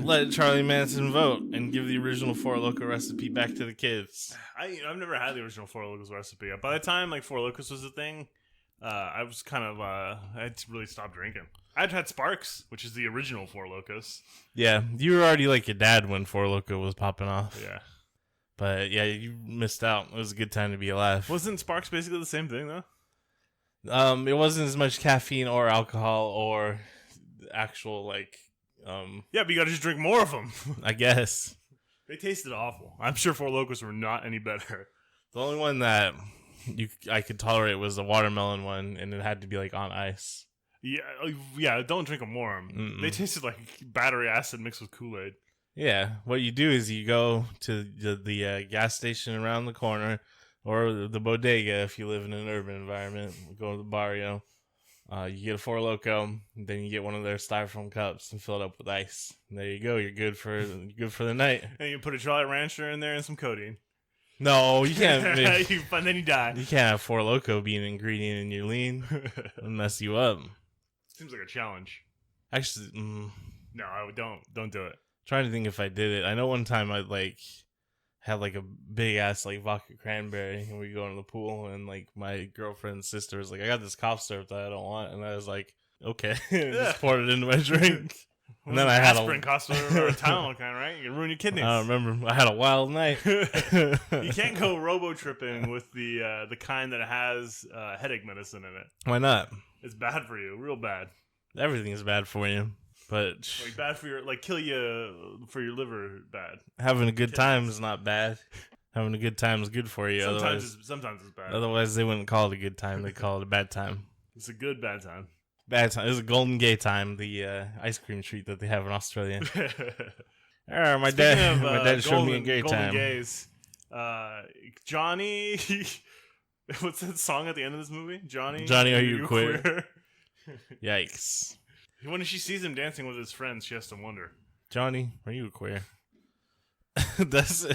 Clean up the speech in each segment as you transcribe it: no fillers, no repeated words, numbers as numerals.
let Charlie Manson vote and give the original Four Loko recipe back to the kids. I've never had the original Four Locos recipe. By the time like Four Locos was a thing, I was kind of I had really stopped drinking. I'd had Sparks, which is the original Four Locos. Yeah, you were already like your dad when Four Loko was popping off. Yeah. But yeah, you missed out. It was a good time to be alive. Wasn't Sparks basically the same thing though? It wasn't as much caffeine or alcohol or actual like. Yeah, but you gotta just drink more of them. I guess They tasted awful. I'm sure Four Locos were not any better. the only one that I could tolerate was the watermelon one, and it had to be like on ice. Yeah. Don't drink them warm. Mm-mm. They tasted like battery acid mixed with Kool-Aid. Yeah, what you do is you go to the gas station around the corner, or the bodega if you live in an urban environment. Go to the barrio. You get a Four Loko, then you get one of their styrofoam cups and fill it up with ice. And there you go. You're good for the night. And you put a Jolly Rancher in there and some codeine. No, you can't. And then you die. You can't have Four Loko be an ingredient in your lean. It'll mess you up. Seems like a challenge. Actually, No, I don't do it. trying to think if I did it. I know one time I had like a big ass like vodka cranberry, and we go into the pool, and like my girlfriend's sister was like, "I got this cough syrup that I don't want," and I was like, "Okay," and just poured it into my drink. And then I had aspirin cost or a Tylenol kind, right? You can ruin your kidneys. I don't remember. I had a wild night. You can't go robo tripping with the kind that has headache medicine in it. Why not? It's bad for you, real bad. Everything is bad for you, but Like bad for your kill you for your liver. Bad. having a good time is not bad. Having a good time is good for you. Sometimes it's bad. Otherwise, they wouldn't call it a good time. They call it a bad time. It's a good bad time. Bad time. It was a golden gay time. The ice cream treat that they have in Australia. My dad showed me a gay golden time. Gays. Johnny. What's that song at the end of this movie? Johnny, are you queer? Yikes. When she sees him dancing with his friends, she has to wonder. Johnny, are you queer? This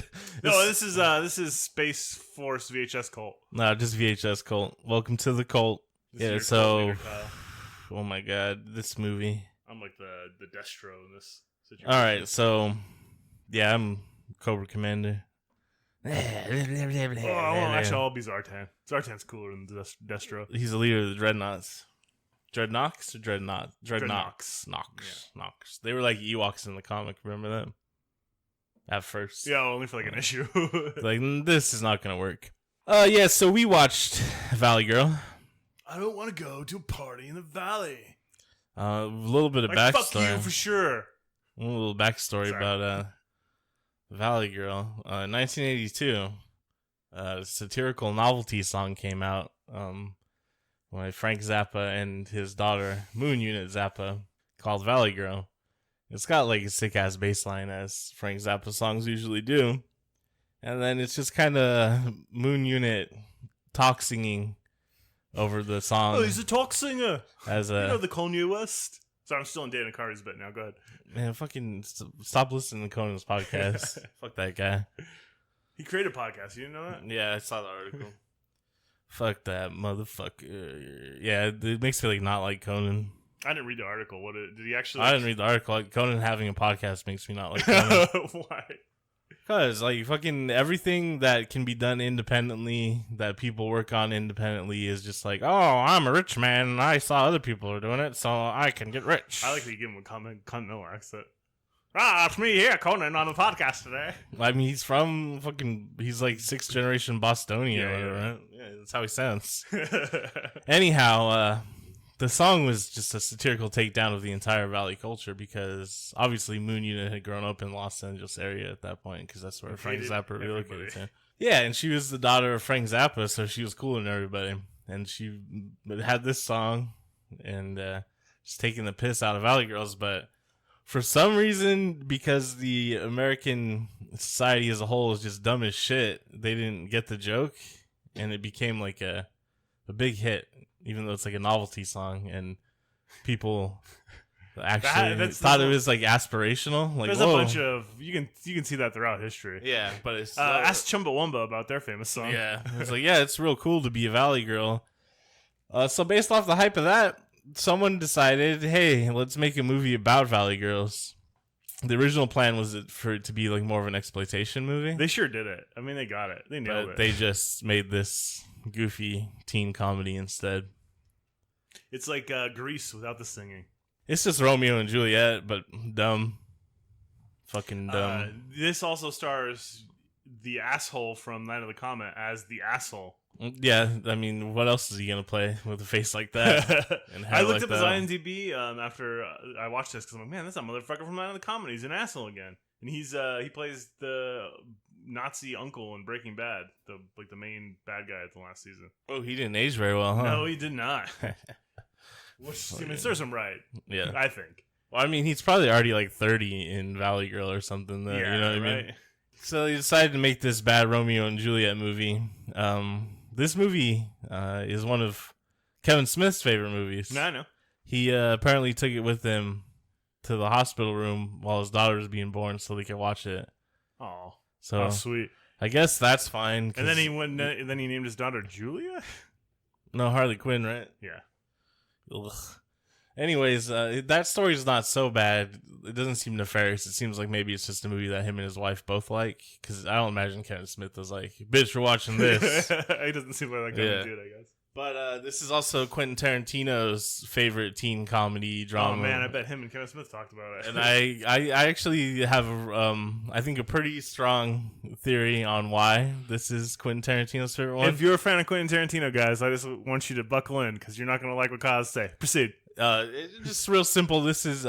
is Space Force VHS cult. No, just VHS cult. Welcome to the cult. Yeah, so oh my god, this movie. I'm like the Destro in this situation. All right, so yeah, I'm Cobra Commander. Actually, I'll be Zartan. Zartan's cooler than Destro. He's the leader of the Dreadnoughts. Dreadnoughts or Dreadnought? Dreadnoks. Nox. They were like Ewoks in the comic. Remember that? At first. Yeah, only for like an issue. Like, this is not going to work. Yeah, so we watched Valley Girl. I don't want to go to a party in the valley. A little bit of like, backstory. Fuck you for sure. A little backstory about Valley Girl. 1982, a satirical novelty song came out when Frank Zappa and his daughter, Moon Unit Zappa, called Valley Girl. It's got like a sick-ass bass line, as Frank Zappa songs usually do. And then it's just kind of Moon Unit talk singing over the song. Oh, he's a talk singer. As You know the Kanye West? Sorry, I'm still in Dana Carvey's bit now. Go ahead. Man, fucking stop listening to Conan's podcast. Fuck that guy. He created a podcast. You didn't know that? Yeah, I saw the article. Fuck that motherfucker. Yeah, it makes me not like Conan. I didn't read the article. Did he actually? I didn't read the article. Like, Conan having a podcast makes me not like Conan. Why? Because fucking everything that can be done independently, that people work on independently, is just like, oh, I'm a rich man and I saw other people are doing it, so I can get rich. I like that you give him a Cunt Miller accent. It's me here, Conan, on the podcast today. I mean, he's from he's like 6th generation Bostonian or whatever, yeah. right? Yeah, that's how he sounds. Anyhow, the song was just a satirical takedown of the entire Valley culture, because obviously Moon Unit had grown up in Los Angeles area at that point, because that's where Frank Zappa relocated to. Yeah, and she was the daughter of Frank Zappa, so she was cooler than everybody. And she had this song and just taking the piss out of Valley Girls, but for some reason, because the American society as a whole is just dumb as shit, they didn't get the joke, and it became like a big hit, even though it's like a novelty song, and people actually thought it was like aspirational. Like, there's a bunch of you can see that throughout history. Yeah, but it's ask Chumbawamba about their famous song. Yeah, it's like, yeah, it's real cool to be a Valley Girl. So based off the hype of that, someone decided, hey, let's make a movie about Valley Girls. The original plan was for it to be like more of an exploitation movie. They sure did it. I mean, they got it. They nailed it. They just made this goofy teen comedy instead. It's like Grease without the singing. It's just Romeo and Juliet, but dumb. Fucking dumb. This also stars the asshole from Night of the Comet as the asshole. Yeah, I mean, what else is he gonna play with a face like that? And I looked like up that? his IMDb after I watched this because I'm like, man, that's that motherfucker from Night of the Comet. He's an asshole again, and he plays the Nazi uncle in Breaking Bad, the main bad guy at the last season. Oh, he didn't age very well, huh? No, he did not. Which serves him right. Yeah, I think. Well, I mean, he's probably already like 30 in Valley Girl or something. Yeah, you know what I mean? So he decided to make this bad Romeo and Juliet movie. This movie is one of Kevin Smith's favorite movies. No, I know. He apparently took it with him to the hospital room while his daughter was being born so they could watch it. Oh, so sweet. I guess that's fine. And then he named his daughter Julia? No, Harley Quinn, right? Yeah. Ugh. Anyways, that story's not so bad. It doesn't seem nefarious. It seems like maybe it's just a movie that him and his wife both like. Because I don't imagine Kevin Smith was like, bitch, we're watching this. He doesn't seem like that kind of dude, I guess. But this is also Quentin Tarantino's favorite teen comedy drama. Oh, man, I bet him and Kevin Smith talked about it. And I actually have, I think, a pretty strong theory on why this is Quentin Tarantino's favorite one. If you're a fan of Quentin Tarantino, guys, I just want you to buckle in because you're not going to like what Kaz say. Proceed. It's just real simple. This is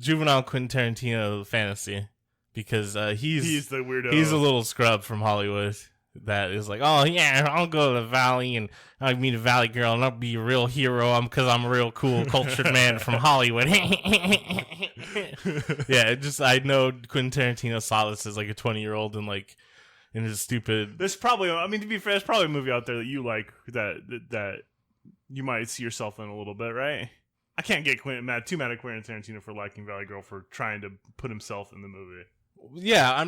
juvenile Quentin Tarantino fantasy because he's the weirdo. He's a little scrub from Hollywood that is like, oh yeah, I'll go to the Valley and I'll meet a Valley girl and I'll be a real hero. Because I'm a real cool, cultured man from Hollywood. Yeah, I know Quentin Tarantino saw this as like a 20-year-old and like in his stupid. There's probably, I mean, to be fair, there's probably a movie out there that you like that you might see yourself in a little bit, right? I can't get too mad at Quentin Tarantino for liking Valley Girl for trying to put himself in the movie. Yeah,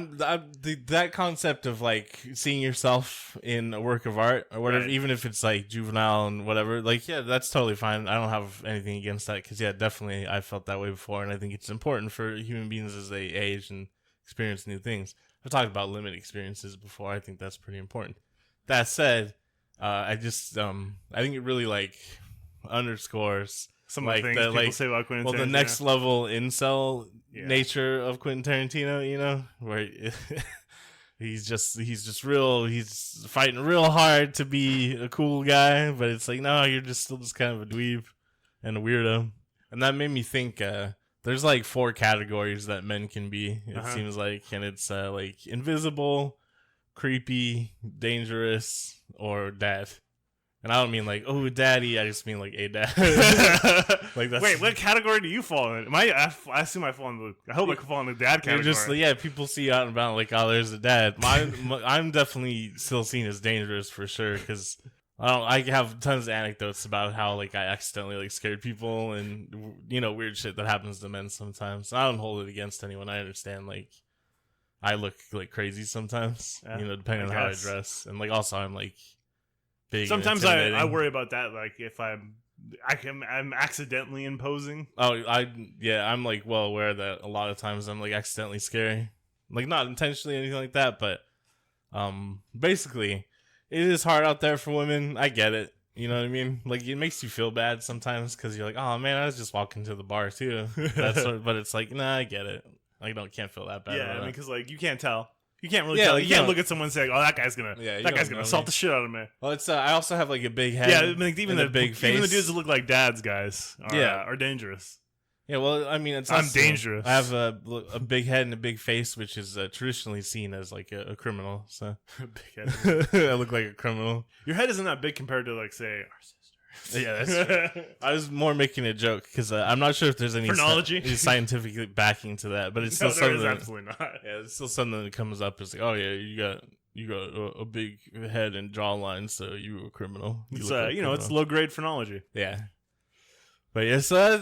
that concept of like seeing yourself in a work of art or whatever, right. Even if it's like juvenile and whatever, like yeah, that's totally fine. I don't have anything against that because yeah, definitely I felt that way before, and I think it's important for human beings as they age and experience new things. I've talked about limited experiences before. I think that's pretty important. That said. I think it really like underscores some like of the things people say about Quentin Tarantino. The next level incel nature of Quentin Tarantino, you know, where he's fighting real hard to be a cool guy, but it's like no, you're still just kind of a dweeb and a weirdo, and that made me think. There's like 4 categories that men can be. It seems like, and it's like invisible, creepy, dangerous, or dad. And I don't mean like, oh, daddy. I just mean like a dad. Like that's, wait, what category do you fall in? I assume I fall in the. I hope I can fall in the dad category. Just yeah, people see you out and about like, oh, there's a dad. I'm definitely still seen as dangerous for sure because I have tons of anecdotes about how like I accidentally like scared people and you know weird shit that happens to men sometimes. I don't hold it against anyone. I understand like. I look like crazy sometimes, you know, depending on how I dress, and like also I'm like big. Sometimes I worry about that, like if I'm accidentally imposing. Oh, I'm like well aware that a lot of times I'm like accidentally scary, like not intentionally or anything like that, but basically it is hard out there for women. I get it, you know what I mean? Like it makes you feel bad sometimes because you're like, oh man, I was just walking to the bar too. But it's like, nah, I get it. I can't feel that bad. Yeah, I mean, because like you can't tell. You can't really yeah, tell. like, you can't look at someone and say, "Oh, that guy's gonna assault the shit out of me." Well, it's I also have like a big head. Yeah, I mean, even the big face. even the dudes that look like dads, guys, are dangerous. Yeah, well, I mean, I'm dangerous. I have a big head and a big face, which is traditionally seen as like a criminal. So big head. I look like a criminal. Your head isn't that big compared to like say our sister. Yeah, that's true. I was more making a joke because I'm not sure if there's any scientific backing to that, but it's still something. Absolutely not. Yeah, it's still something that comes up. It's like, oh yeah, you got a big head and jawline, so you're a criminal. It's it's low grade phrenology. Yeah, but yes, how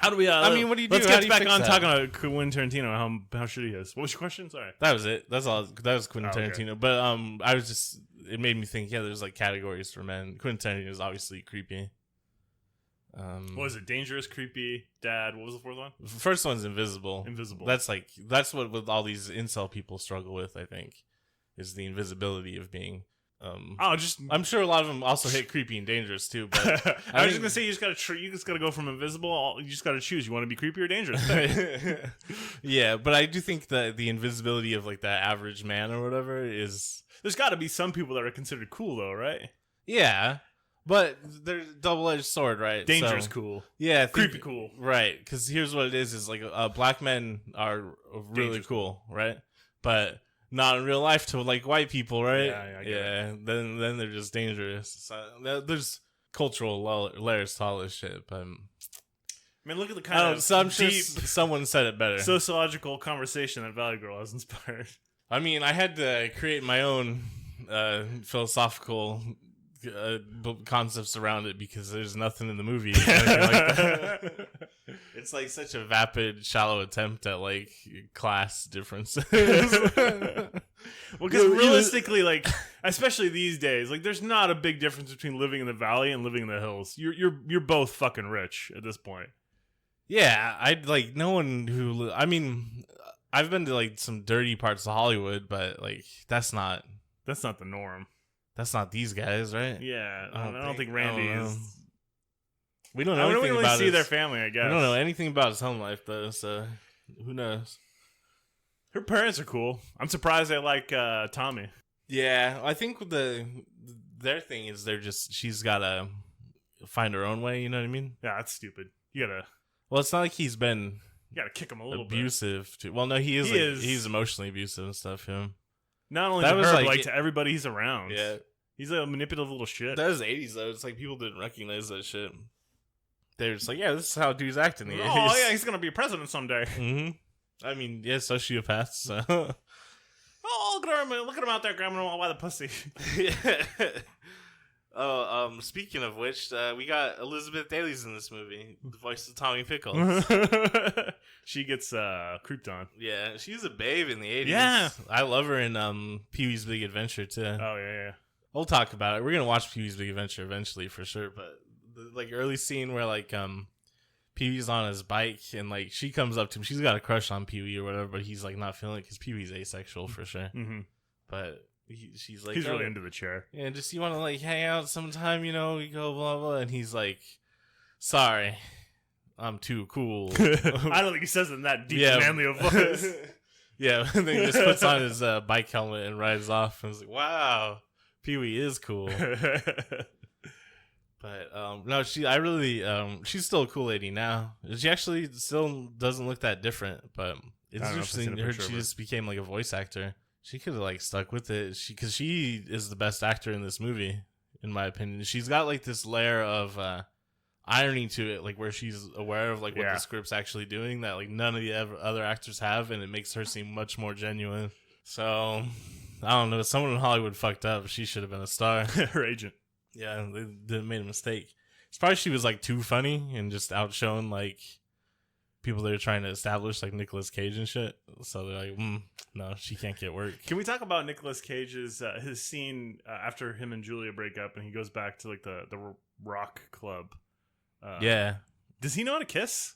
do we? I mean, what do you do? Let's get back on talking about Quentin Tarantino. How shitty he is. What was your question? Sorry, that was it. That's all. That was Quentin Tarantino. Okay. But I was just. It made me think. Yeah, there's like categories for men. Quentin Tarantino is obviously creepy. What was it? Dangerous, creepy, dad. What was the fourth one? The first one's invisible. Invisible. That's what with all these incel people struggle with. I think is the invisibility of being. I'm sure a lot of them also hit creepy and dangerous too. But I was just gonna say you just gotta go from invisible. You just gotta choose. You want to be creepy or dangerous? Yeah, but I do think that the invisibility of like that average man or whatever is. There's got to be some people that are considered cool though, right? Yeah, but they're double-edged sword, right? Dangerous so, cool. Yeah, creepy cool. Right, because here's what it is like black men are really dangerous cool, right? But not in real life to like white people, right? Yeah. Then they're just dangerous. So, there's cultural layers to all this shit. But I mean, look at the kind of so I'm deep, sure someone said it better. Sociological conversation that Valley Girl has inspired. I mean, I had to create my own philosophical concepts around it because there's nothing in the movie like that. It's like such a vapid, shallow attempt at like class differences. Well, because realistically, like especially these days, like there's not a big difference between living in the valley and living in the hills. You're both fucking rich at this point. Yeah, I'd like no one who. I mean, I've been to like some dirty parts of Hollywood, but like that's not the norm. That's not these guys, right? Yeah, I don't think Randy is. We don't know anything really about see his, their family, I guess. We don't know anything about his home life, though, so who knows? Her parents are cool. I'm surprised they like Tommy. Yeah, I think their thing is she's gotta find her own way, you know what I mean? Yeah, that's stupid. You gotta... Well, it's not like he's been... You gotta kick him a little abusive bit. Well, no, he's emotionally abusive and stuff, yeah. Not only to her, but like to everybody he's around. Yeah. He's a manipulative little shit. That was the 80s, though. It's like people didn't recognize that shit. They're just like, yeah, this is how dudes act in the 80s. Oh, yeah, he's gonna be president someday. Mm-hmm. I mean, yeah, sociopaths, so... Oh, look at him out there grabbing him all by the pussy. Oh, speaking of which, we got Elizabeth Daly's in this movie, the voice of Tommy Pickles. She gets creeped on. Yeah, she's a babe in the 80s. Yeah. I love her in Pee-wee's Big Adventure, too. Oh, yeah. We'll talk about it. We're going to watch Pee-wee's Big Adventure eventually, for sure, but the like early scene where like Pee-wee's on his bike and like she comes up to him. She's got a crush on Pee-wee or whatever, but he's like not feeling it because Pee-wee's asexual for sure. Mm-hmm. But she's like, he's really into the chair. Yeah, just you want to like hang out sometime, you know? We go blah blah, and he's like, "Sorry, I'm too cool." I don't think he says it in that deep, manly of voice. Yeah, and then he just puts on his bike helmet and rides off. And I was like, "Wow, Pee-wee is cool." But no, she's still a cool lady now. She actually still doesn't look that different, but it's interesting. She just became like a voice actor. She could have like stuck with it. Because she is the best actor in this movie, in my opinion. She's got like this layer of irony to it, like where she's aware of like what the script's actually doing that like none of the other actors have, and it makes her seem much more genuine. So I don't know. Someone in Hollywood fucked up. She should have been a star. Her agent. Yeah, they made a mistake. It's probably she was like too funny and just outshone like people that are trying to establish like Nicolas Cage and shit. So they're like, no, she can't get work. Can we talk about Nicolas Cage's his scene after him and Julia break up and he goes back to like the rock club? Yeah. Does he know how to kiss?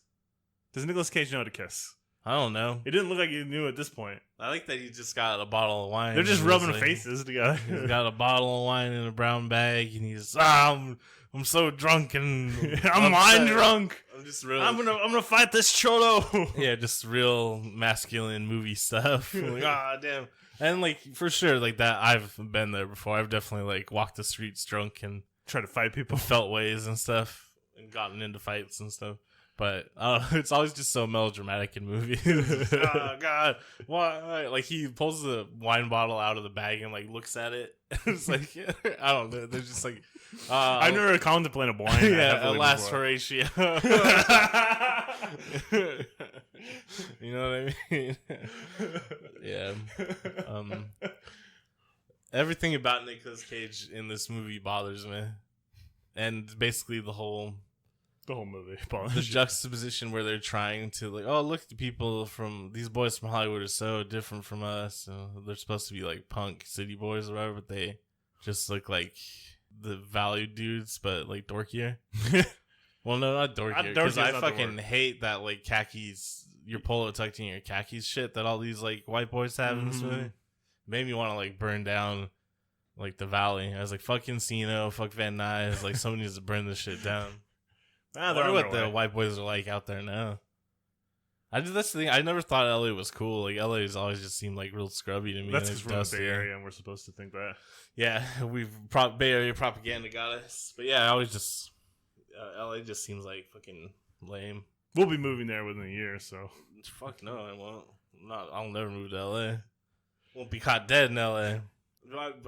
Does Nicolas Cage know how to kiss? I don't know. It didn't look like he knew at this point. I like that he just got a bottle of wine. They're just rubbing faces together. He's got a bottle of wine in a brown bag, and he's I'm so drunk and I'm wine drunk. I'm just real. I'm gonna fight this cholo. Yeah, just real masculine movie stuff. Like, damn. And like for sure, like that I've been there before. I've definitely like walked the streets drunk and tried to fight people, felt ways and stuff, and gotten into fights and stuff. But it's always just so melodramatic in movies. Oh, God. Why? Like, he pulls the wine bottle out of the bag and, like, looks at it. It's like, I don't know. They're just like... I've never contemplated a wine. Yeah, a last Horatio. You know what I mean? Yeah. Everything about Nicolas Cage in this movie bothers me. And basically the whole movie. The juxtaposition where they're trying to like, oh, look, the people from these boys from Hollywood are so different from us. They're supposed to be like punk city boys or whatever, but they just look like the valued dudes, but like dorkier. Well, no, not dorkier. Not dorky, Because I it's not the fucking word. hate that like khakis, your polo tucked in your khakis shit that all these like white boys have in this movie. Made me want to like burn down like the valley. I was like, fuck Encino, fuck Van Nuys. Like, someone needs to burn this shit down. I wonder what the white boys are like out there now. That's the thing. I never thought LA was cool. Like, LA's always just seemed like real scrubby to me. That's because we're in the Bay Area and we're supposed to think that. Yeah, Bay Area propaganda got us. But yeah, I always just LA just seems like fucking lame. We'll be moving there within a year, so fuck no, I won't. I'll never move to LA. Won't be caught dead in LA.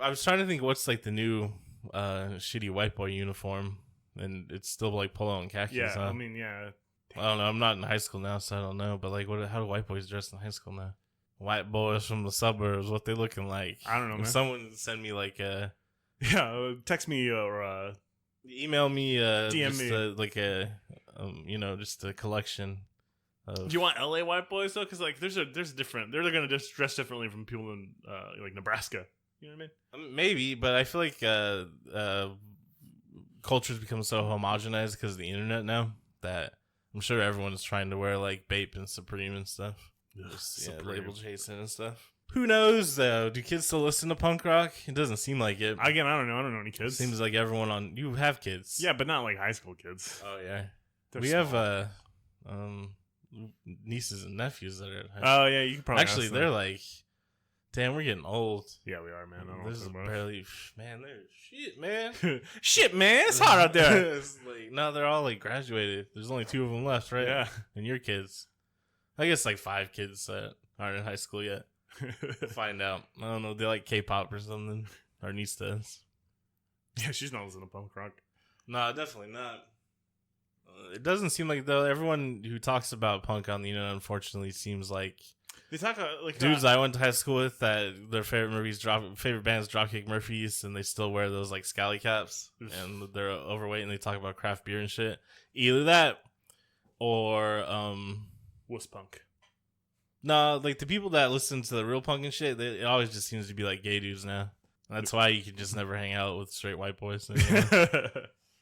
I was trying to think what's like the new shitty white boy uniform, and it's still like polo and khakis. yeah. Huh? I mean, yeah. I don't know. I'm not in high school now, so I don't know. But like, how do white boys dress in high school now? White boys from the suburbs, what they looking like? I don't know, man. Someone send me like text me or email me, DM just me. like a just a collection. Do you want LA white boys though? Because like, there's different. They're gonna just dress differently from people in like Nebraska. You know what I mean? Maybe, but I feel like culture's become so homogenized because of the internet now that I'm sure everyone is trying to wear like Bape and Supreme and stuff. Label chasing and stuff. Who knows though? Do kids still listen to punk rock? It doesn't seem like it. Again, I don't know. I don't know any kids. Seems like everyone you have kids. Yeah, but not like high school kids. Oh yeah. They're we small. have nieces and nephews that are. Oh yeah, you can probably actually ask they're them. like, damn, we're getting old. Yeah, we are, man. I don't There's know barely, man. They're shit, man. shit, man. It's hot out there. It's like, no, they're all like graduated. There's only 2 of them left, right? Yeah. And your kids, I guess like 5 kids that aren't in high school yet. We'll find out. I don't know. They like K-pop or something. Our niece does. Yeah, she's not listening to punk rock. No, definitely not. It doesn't seem like though. Everyone who talks about punk on the internet, unfortunately, seems like They talk like dudes I went to high school with that their favorite bands Dropkick Murphys, and they still wear those like scally caps, and they're overweight, and they talk about craft beer and shit. Either that, or wuss punk. no, like the people that listen to the real punk and shit, it always just seems to be like gay dudes now. That's why you can just never hang out with straight white boys anymore.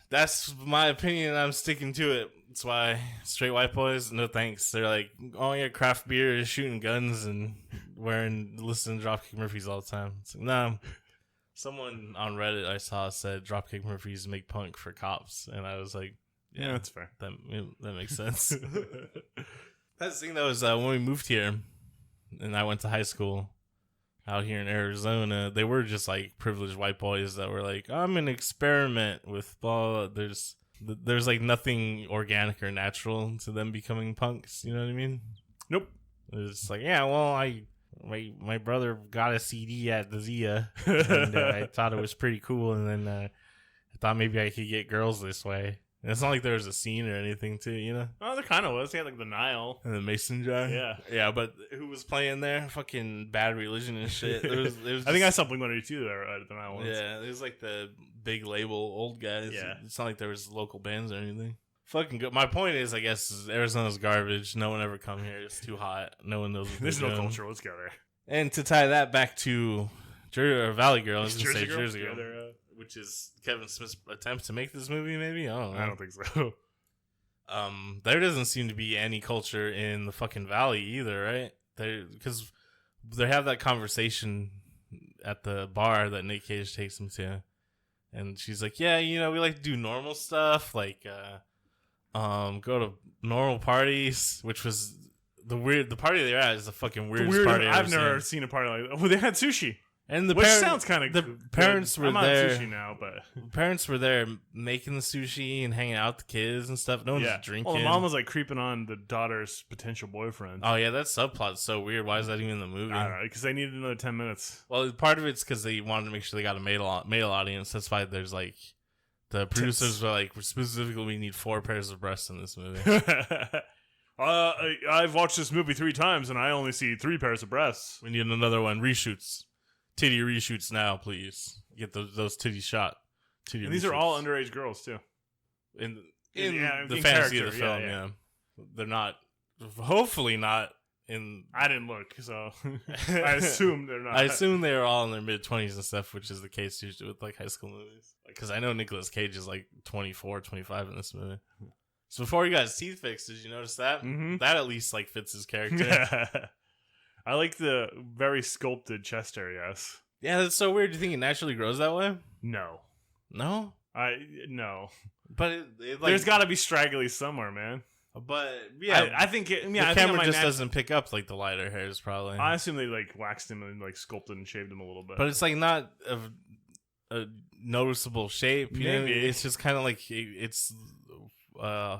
That's my opinion. I'm sticking to it. That's why straight white boys, no thanks. They're like, oh yeah, craft beer is shooting guns and listening to Dropkick Murphys all the time. It's like, nah. Someone on Reddit I saw said Dropkick Murphys make punk for cops, and I was like, yeah, that's fair. That makes sense. That's the thing though is when we moved here, and I went to high school out here in Arizona, they were just like privileged white boys that were like, I'm an experiment with blah. There's like nothing organic or natural to them becoming punks. You know what I mean? Nope. It's like, yeah, well, my brother got a CD at the Zia, and I thought it was pretty cool, and then I thought maybe I could get girls this way. And it's not like there was a scene or anything too, you know? Oh, there kind of was. They had like the Nile. And the Mason jar? Yeah. Yeah, but who was playing there? Fucking Bad Religion and shit. It was I think I saw Blink-182 there at the Nile once. Yeah, it was like the big label old guys. Yeah. It's not like there was local bands or anything. Fucking good. My point is, I guess, Arizona's garbage. No one ever come here. It's too hot. No one knows what There's they're no doing. culture. Let's go there. And to tie that back to Valley Girl, I was going to say Jersey Girl, Yeah, which is Kevin Smith's attempt to make this movie, maybe? I don't know. I don't think so. There doesn't seem to be any culture in the fucking valley either, right? Because they have that conversation at the bar that Nic Cage takes him to, and she's like, "Yeah, we like to do normal stuff, like go to normal parties," which was the party they're at is the fucking weirdest party I've never seen a party like that. Well, they had sushi. And Which sounds kind of the parents were I'm there. on sushi now, but Parents were there making the sushi and hanging out with the kids and stuff. No one's drinking. Well, the mom was like creeping on the daughter's potential boyfriend. Oh yeah, that subplot's so weird. Why is that even in the movie? I don't know, because they needed another 10 minutes. Well, part of it's because they wanted to make sure they got a male audience. That's why there's like the producers were like, specifically, we need 4 pairs of breasts in this movie. I've watched this movie 3 times and I only see 3 pairs of breasts. We need another one. Reshoots. Titty reshoots now, please. Get those titties shot. And these are all underage girls too. In Yeah, the in fantasy of the character, film, yeah. They're not. Hopefully not in. I didn't look, so I assume they're not. I assume they were all in their mid-20s and stuff, which is the case usually with like high school movies. Because I know Nicolas Cage is like 24, 25 in this movie. So before he got his teeth fixed, did you notice that? Mm-hmm. That at least like fits his character. Yeah. I like the very sculpted chest area. Yes. Yeah, that's so weird. Do you think it naturally grows that way? No. No, No. but it like, There's got to be straggly somewhere, man. But yeah, I think it, the yeah, I think camera on my just nat- doesn't pick up like the lighter hairs, probably. I assume they like waxed him and like sculpted and shaved him a little bit. But it's like not a noticeable shape. You know? Maybe. It's just kind of like it's I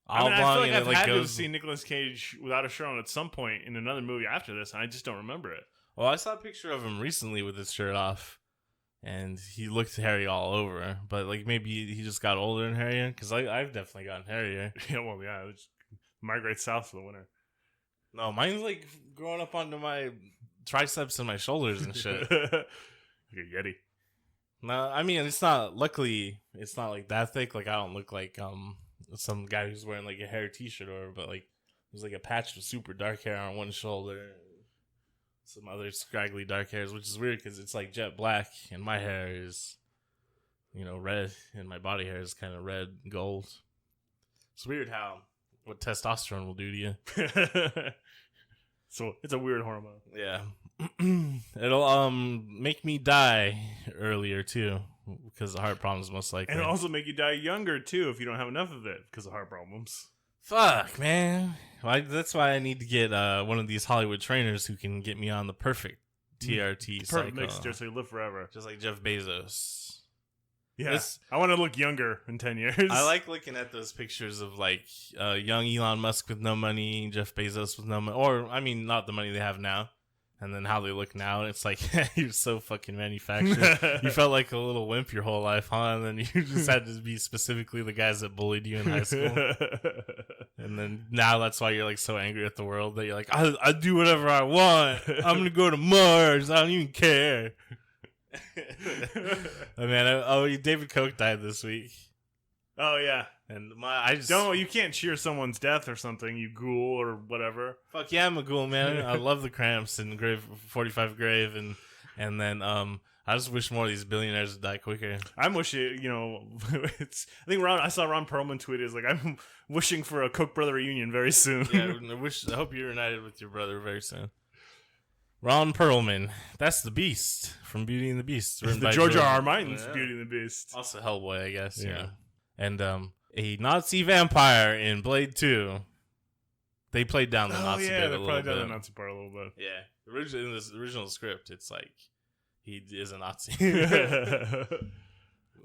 oblong feel like and I've it like had to have goes. seen Nicolas Cage without a shirt on at some point in another movie after this, and I just don't remember it. Well, I saw a picture of him recently with his shirt off, and he looked hairy all over. But like maybe he just got older and hairier, because I've definitely gotten hairier. Yeah, well, yeah, it just migrate south for the winter. No, mine's like growing up onto my triceps and my shoulders and shit. Like a Yeti. No, I mean it's not. Luckily, it's not like that thick. Like I don't look like some guy who's wearing like a hair T-shirt or, but like there's like a patch of super dark hair on one shoulder, some other scraggly dark hairs, which is weird because it's like jet black and my hair is, red, and my body hair is kind of red gold. It's weird how what testosterone will do to you. So it's a weird hormone. Yeah. It'll make me die earlier too because of heart problems most likely. And it'll also make you die younger too if you don't have enough of it because of heart problems. Fuck, man. That's why I need to get one of these Hollywood trainers who can get me on the perfect TRT Perfect cycle. mixture so you live forever. Just like Jeff Bezos. Yeah. I want to look younger in 10 years. I like looking at those pictures of like young Elon Musk with no money, Jeff Bezos with no money, or I mean not the money they have now, and then how they look now. And it's like you're so fucking manufactured. You felt like a little wimp your whole life, huh? And then you just had to be specifically the guys that bullied you in high school. And then now that's why you're like so angry at the world that you're like, I do whatever I want. I'm gonna go to Mars. I don't even care. Oh man, David Koch died this week. Oh yeah. And I just you can't cheer someone's death or something, you ghoul or whatever. Fuck yeah, I'm a ghoul, man. I love the Cramps and Grave 45 Grave and then I just wish more of these billionaires would die quicker. I'm wishing, I think I saw Ron Perlman tweet is like, I'm wishing for a Koch brother reunion very soon. Yeah, I hope you're united with your brother very soon. Ron Perlman, that's the Beast from Beauty and the Beast. The George R. R. Martin's Beauty and the Beast. Also Hellboy, I guess. Yeah. And a Nazi vampire in Blade 2. They played down the Nazi bit a little bit. Yeah, they played down the Nazi part a little bit. Yeah. In the original script, it's like he is a Nazi.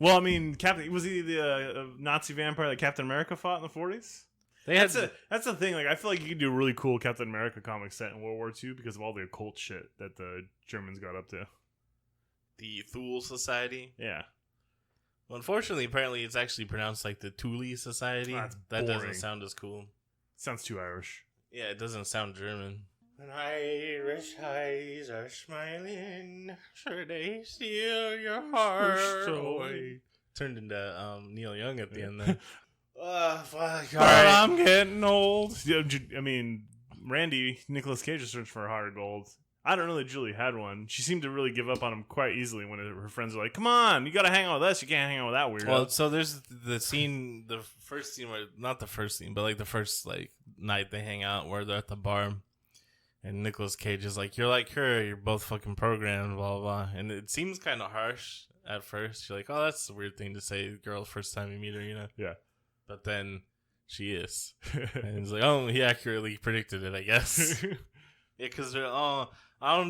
Well, I mean, was he the Nazi vampire that Captain America fought in the 40s? That's the thing. Like, I feel like you could do a really cool Captain America comic set in World War II because of all the occult shit that the Germans got up to. The Thule Society. Yeah. Well, unfortunately, apparently, it's actually pronounced like the Thule Society. That's that boring. doesn't sound as cool. Sounds too Irish. Yeah, it doesn't sound German. When Irish eyes are smiling, should they steal your heart away? Turned into Neil Young at the end there. Fuck. All right. I'm getting old. I mean, Nicolas Cage is searching for a heart of gold. I don't know that Julie had one. She seemed to really give up on him quite easily when her friends were like, "Come on, you got to hang out with us. You can't hang out with that weirdo." Well, so there's the scene, the first scene where, not the first scene, but like the first like night they hang out where they're at the bar, and Nicolas Cage is like, "You're like her. You're both fucking programmed." Blah blah. Blah. And it seems kind of harsh at first. You're like, "Oh, that's a weird thing to say, girl. First time you meet her, you know." Yeah. But then she is, and he's like, "Oh, he accurately predicted it, I guess." Yeah, because they're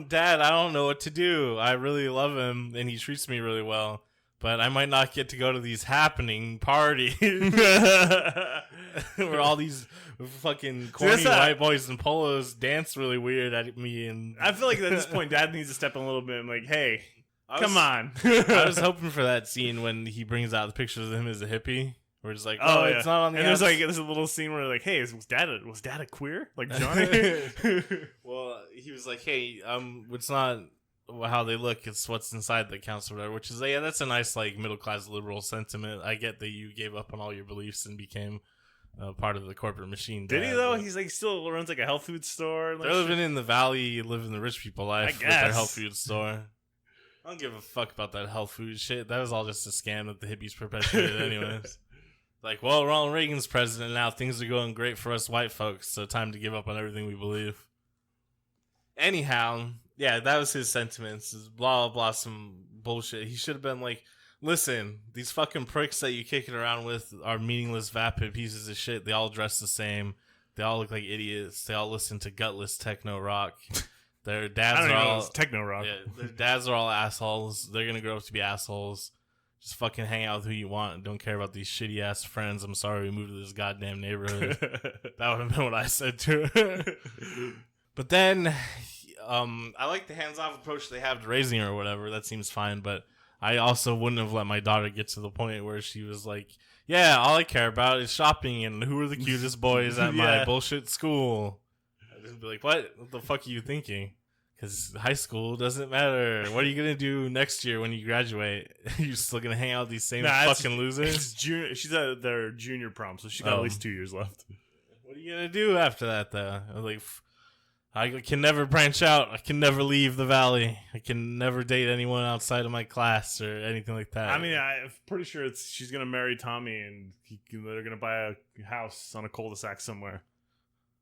Dad, I don't know what to do. I really love him, and he treats me really well, but I might not get to go to these happening parties where all these fucking corny white boys in polos dance really weird at me. And I feel like at this point, Dad needs to step in a little bit and like, "Hey, come on." I was hoping for that scene when he brings out the pictures of him as a hippie. We're just like, oh, it's not on the. And there's a little scene where like, hey, was Dad a queer like Johnny? Well, he was like, hey, it's not how they look, it's what's inside that counts or whatever. Which is, yeah, that's a nice like middle class liberal sentiment. I get that you gave up on all your beliefs and became part of the corporate machine. Did he though? He's like still runs like a health food store. They're living in the valley, living the rich people life with their health food store. I don't give a fuck about that health food shit. That was all just a scam that the hippies perpetuated anyways. Like, well, Ronald Reagan's president now. Things are going great for us white folks. So time to give up on everything we believe. Anyhow, yeah, that was his sentiments. Blah, blah, blah, some bullshit. He should have been like, listen, these fucking pricks that you kicking around with are meaningless, vapid pieces of shit. They all dress the same. They all look like idiots. They all listen to gutless techno rock. Their dads are all techno rock. Yeah, their dads are all assholes. They're gonna grow up to be assholes. Just fucking hang out with who you want and don't care about these shitty ass friends. I'm sorry we moved to this goddamn neighborhood. That would have been what I said to her. But then, I like the hands-off approach they have to raising her or whatever. That seems fine, but I also wouldn't have let my daughter get to the point where she was like, yeah, all I care about is shopping and who are the cutest boys at my bullshit school. I'd just be like, what the fuck are you thinking? Because high school doesn't matter. What are you going to do next year when you graduate? You're still going to hang out with these same fucking losers? She's at their junior prom, so she got at least 2 years left. What are you going to do after that, though? Like, I can never branch out. I can never leave the valley. I can never date anyone outside of my class or anything like that. I mean, I'm pretty sure she's going to marry Tommy and they're going to buy a house on a cul-de-sac somewhere.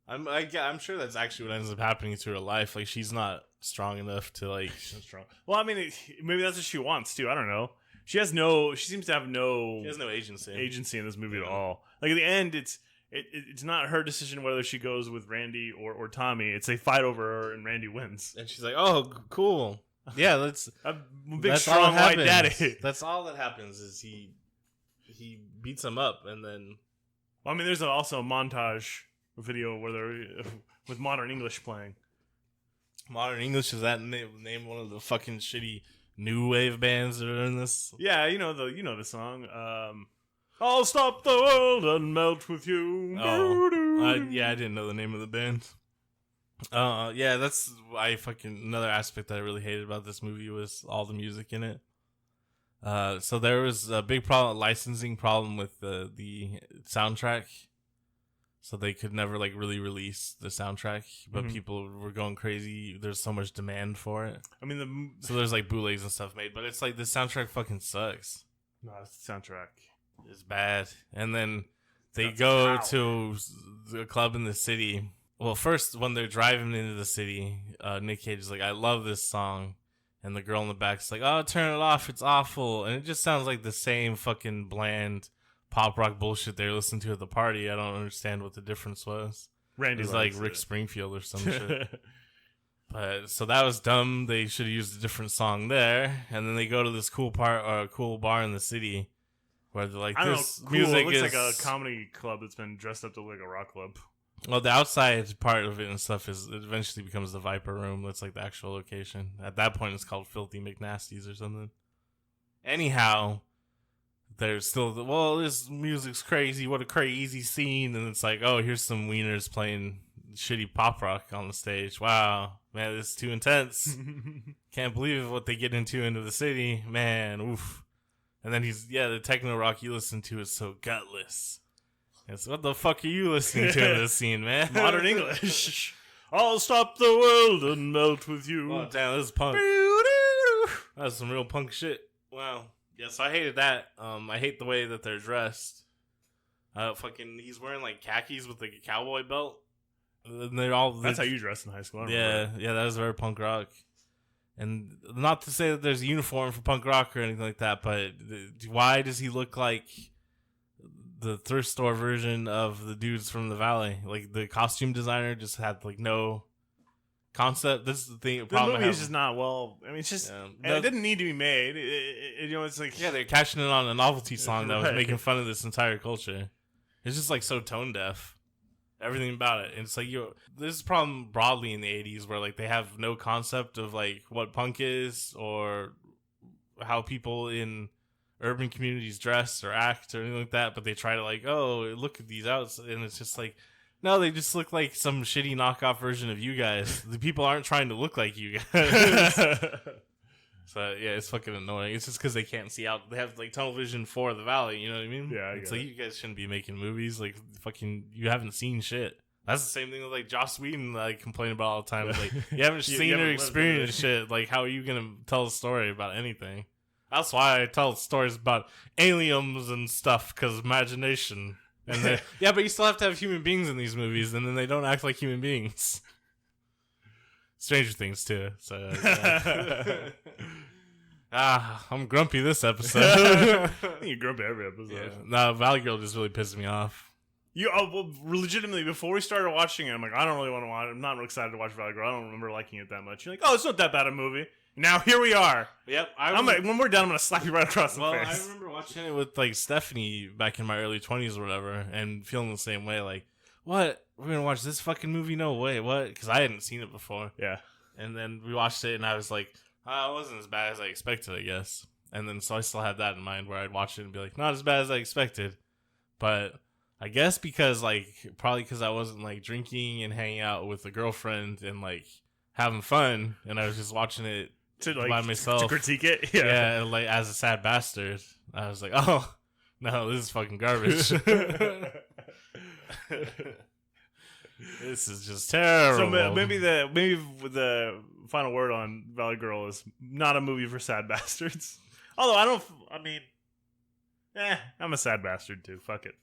I'm sure that's actually what ends up happening to her life. Like, she's not strong enough to, like... She's not strong. Well, I mean, maybe that's what she wants, too. I don't know. She seems to have no... She has no agency. Agency in this movie at all. Like, at the end, it's not her decision whether she goes with Randy or Tommy. It's they fight over her and Randy wins. And she's like, oh, cool. Yeah, that's... a big, strong white daddy. That's all that happens is he beats him up and then... Well, I mean, there's also a montage... video where they're with Modern English playing. Modern English, is that name one of the fucking shitty new wave bands that are in this? Yeah, you know the song. I'll stop the world and melt with you. Yeah, I didn't know the name of the band. Yeah, that's another aspect that I really hated about this movie was all the music in it. So there was a big licensing problem with the soundtrack. So they could never like really release the soundtrack, but people were going crazy. There's so much demand for it. I mean, so there's like bootlegs and stuff made, but it's like the soundtrack fucking sucks. No, the soundtrack is bad. And then they go to the club in the city. Well, first when they're driving into the city, Nic Cage is like, "I love this song," and the girl in the back's like, "Oh, turn it off, it's awful," and it just sounds like the same fucking bland pop rock bullshit they were listening to at the party. I don't understand what the difference was. Randy's like Rick Springfield or some shit. But so that was dumb. They should have used a different song there. And then they go to this cool bar in the city where they're like, this music it looks like a comedy club that's been dressed up to look like a rock club. Well, the outside part of it and stuff it eventually becomes the Viper Room. That's like the actual location. At that point, it's called Filthy McNasties or something. Anyhow, there's still this music's crazy. What a crazy scene. And it's like, oh, here's some wieners playing shitty pop rock on the stage. Wow, man, this is too intense. Can't believe what they get into the city. Man, oof. And then the techno rock you listen to is so gutless. It's what the fuck are you listening to in this scene, man? Modern English. I'll stop the world and melt with you. Oh, damn, this is punk. That's some real punk shit. Wow. Yeah, so I hated that. I hate the way that they're dressed. He's wearing like khakis with like a cowboy belt. And that's how you dress in high school. Yeah, that was very punk rock. And not to say that there's a uniform for punk rock or anything like that, but why does he look like the thrift store version of the dudes from the Valley? Like the costume designer just had like no concept. This is the thing. The movie is just not well. I mean, it's just it didn't need to be made. It's like they're cashing in on a novelty song that was making fun of this entire culture. It's just like so tone deaf. Everything about it. And it's like this is a problem broadly in the 80s where like they have no concept of like what punk is or how people in urban communities dress or act or anything like that, but they try to like, oh, look at these outs, and it's just like, no, they just look like some shitty knockoff version of you guys. The people aren't trying to look like you guys. So yeah, it's fucking annoying. It's just because they can't see out. They have like tunnel vision for the Valley. You know what I mean? Yeah, it's like you guys shouldn't be making movies. Like fucking, you haven't seen shit. That's the same thing with like Joss Whedon that I complain about all the time. Like you haven't seen or experienced shit. Like how are you gonna tell a story about anything? That's why I tell stories about aliens and stuff, because imagination. And then, yeah, but you still have to have human beings in these movies, and then they don't act like human beings. Stranger Things too. So I'm grumpy this episode. You're grumpy every episode. Yeah. No, Valley Girl just really pissed me off. Well, legitimately, before we started watching it, I'm like, I don't really want to watch it. I'm not really excited to watch Valley Girl. I don't remember liking it that much. You're like, oh, it's not that bad a movie. Now here we are. Yep. When we're done, I'm gonna slap you right across the face. Well, I remember watching it with like Stephanie back in my early 20s or whatever, and feeling the same way. Like, what? We're gonna watch this fucking movie? No way. What? Because I hadn't seen it before. Yeah. And then we watched it, and I was like, oh, it wasn't as bad as I expected, I guess. And then so I still had that in mind, where I'd watch it and be like, not as bad as I expected. But I guess because probably because I wasn't like drinking and hanging out with a girlfriend and like having fun, and I was just watching it by myself to critique it. Yeah, like as a sad bastard. I was like, oh no, this is fucking garbage. This is just terrible. So maybe the final word on Valley Girl is not a movie for sad bastards. Although I'm a sad bastard too. Fuck it.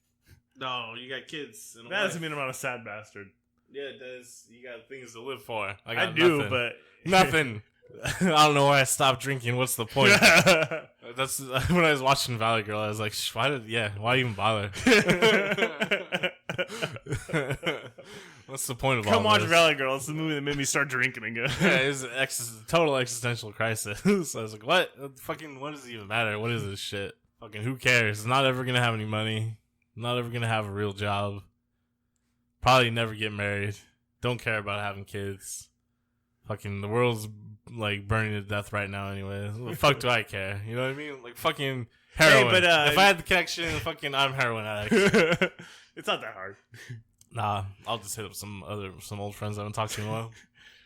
No, you got kids. That doesn't mean I'm not a sad bastard. Yeah, it does. You got things to live for. I do, but nothing. I don't know why I stopped drinking. What's the point? That's when I was watching Valley Girl. I was like, why even bother? What's the point of all this? Come watch Valley Girl. It's the movie that made me start drinking again. Yeah, it's a total existential crisis. So I was like, what does it even matter? What is this shit? Fucking who cares? Not ever gonna have any money. Not ever gonna have a real job. Probably never get married. Don't care about having kids. Fucking the world's like burning to death right now anyway. What the fuck do I care? You know what I mean? Like fucking heroin. Hey, but, if I had the connection, fucking I'm heroin addict. It's not that hard. Nah, I'll just hit up some old friends I haven't talked to in a while.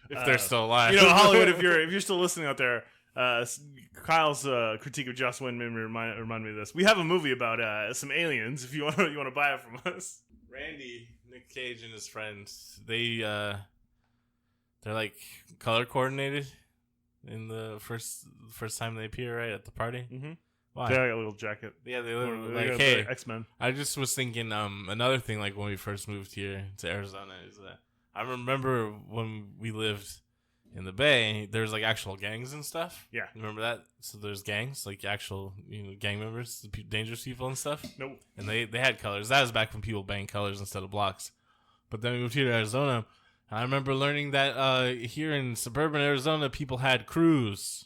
If they're still alive. You know, Hollywood, if you're still listening out there, Kyle's critique of Joss Whedon remind me of this. We have a movie about some aliens. If you want to buy it from us. Randy, Nic Cage, and his friends, they're like color coordinated in the first time they appear right at the party. Mm-hmm. Why? They got a little jacket. Yeah, they look They like, hey, X-Men. I just was thinking another thing, like when we first moved here to Arizona, is that I remember when we lived in the Bay, there's like actual gangs and stuff. Yeah. Remember that? So there's gangs, like actual, gang members, dangerous people and stuff. Nope. And they had colors. That was back when people banged colors instead of blocks. But then we moved here to Arizona. I remember learning that here in suburban Arizona, people had crews.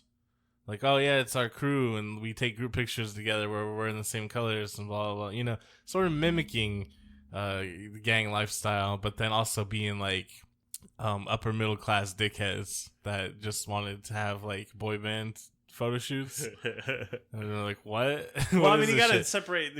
Like, oh yeah, it's our crew, and we take group pictures together where we're wearing the same colors and blah blah blah. Sort of mimicking the gang lifestyle, but then also being like upper middle class dickheads that just wanted to have like boy band photo shoots. And they're like, what? Well, What I is mean, you this gotta shit? separate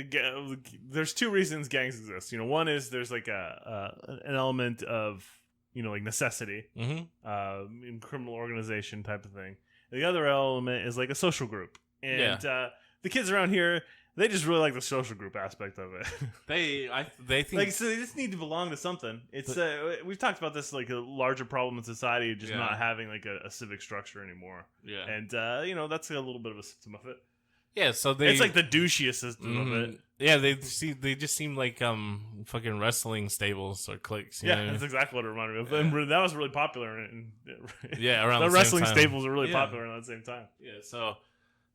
there's two reasons gangs exist. One is there's like an element of like necessity, in criminal organization type of thing. The other element is like a social group, and the kids around here, they just really like the social group aspect of it. They think Like, so they just need to belong to something. It's we've talked about this, like a larger problem in society, just not having like a civic structure anymore. Yeah. And that's a little bit of a symptom of it. Yeah, so It's like the douchiest system of it. Yeah, they just seem like fucking wrestling stables or cliques. You know? That's exactly what it reminded me of. And that was really popular. Around the the wrestling same time. stables were really popular around the same time. Yeah, so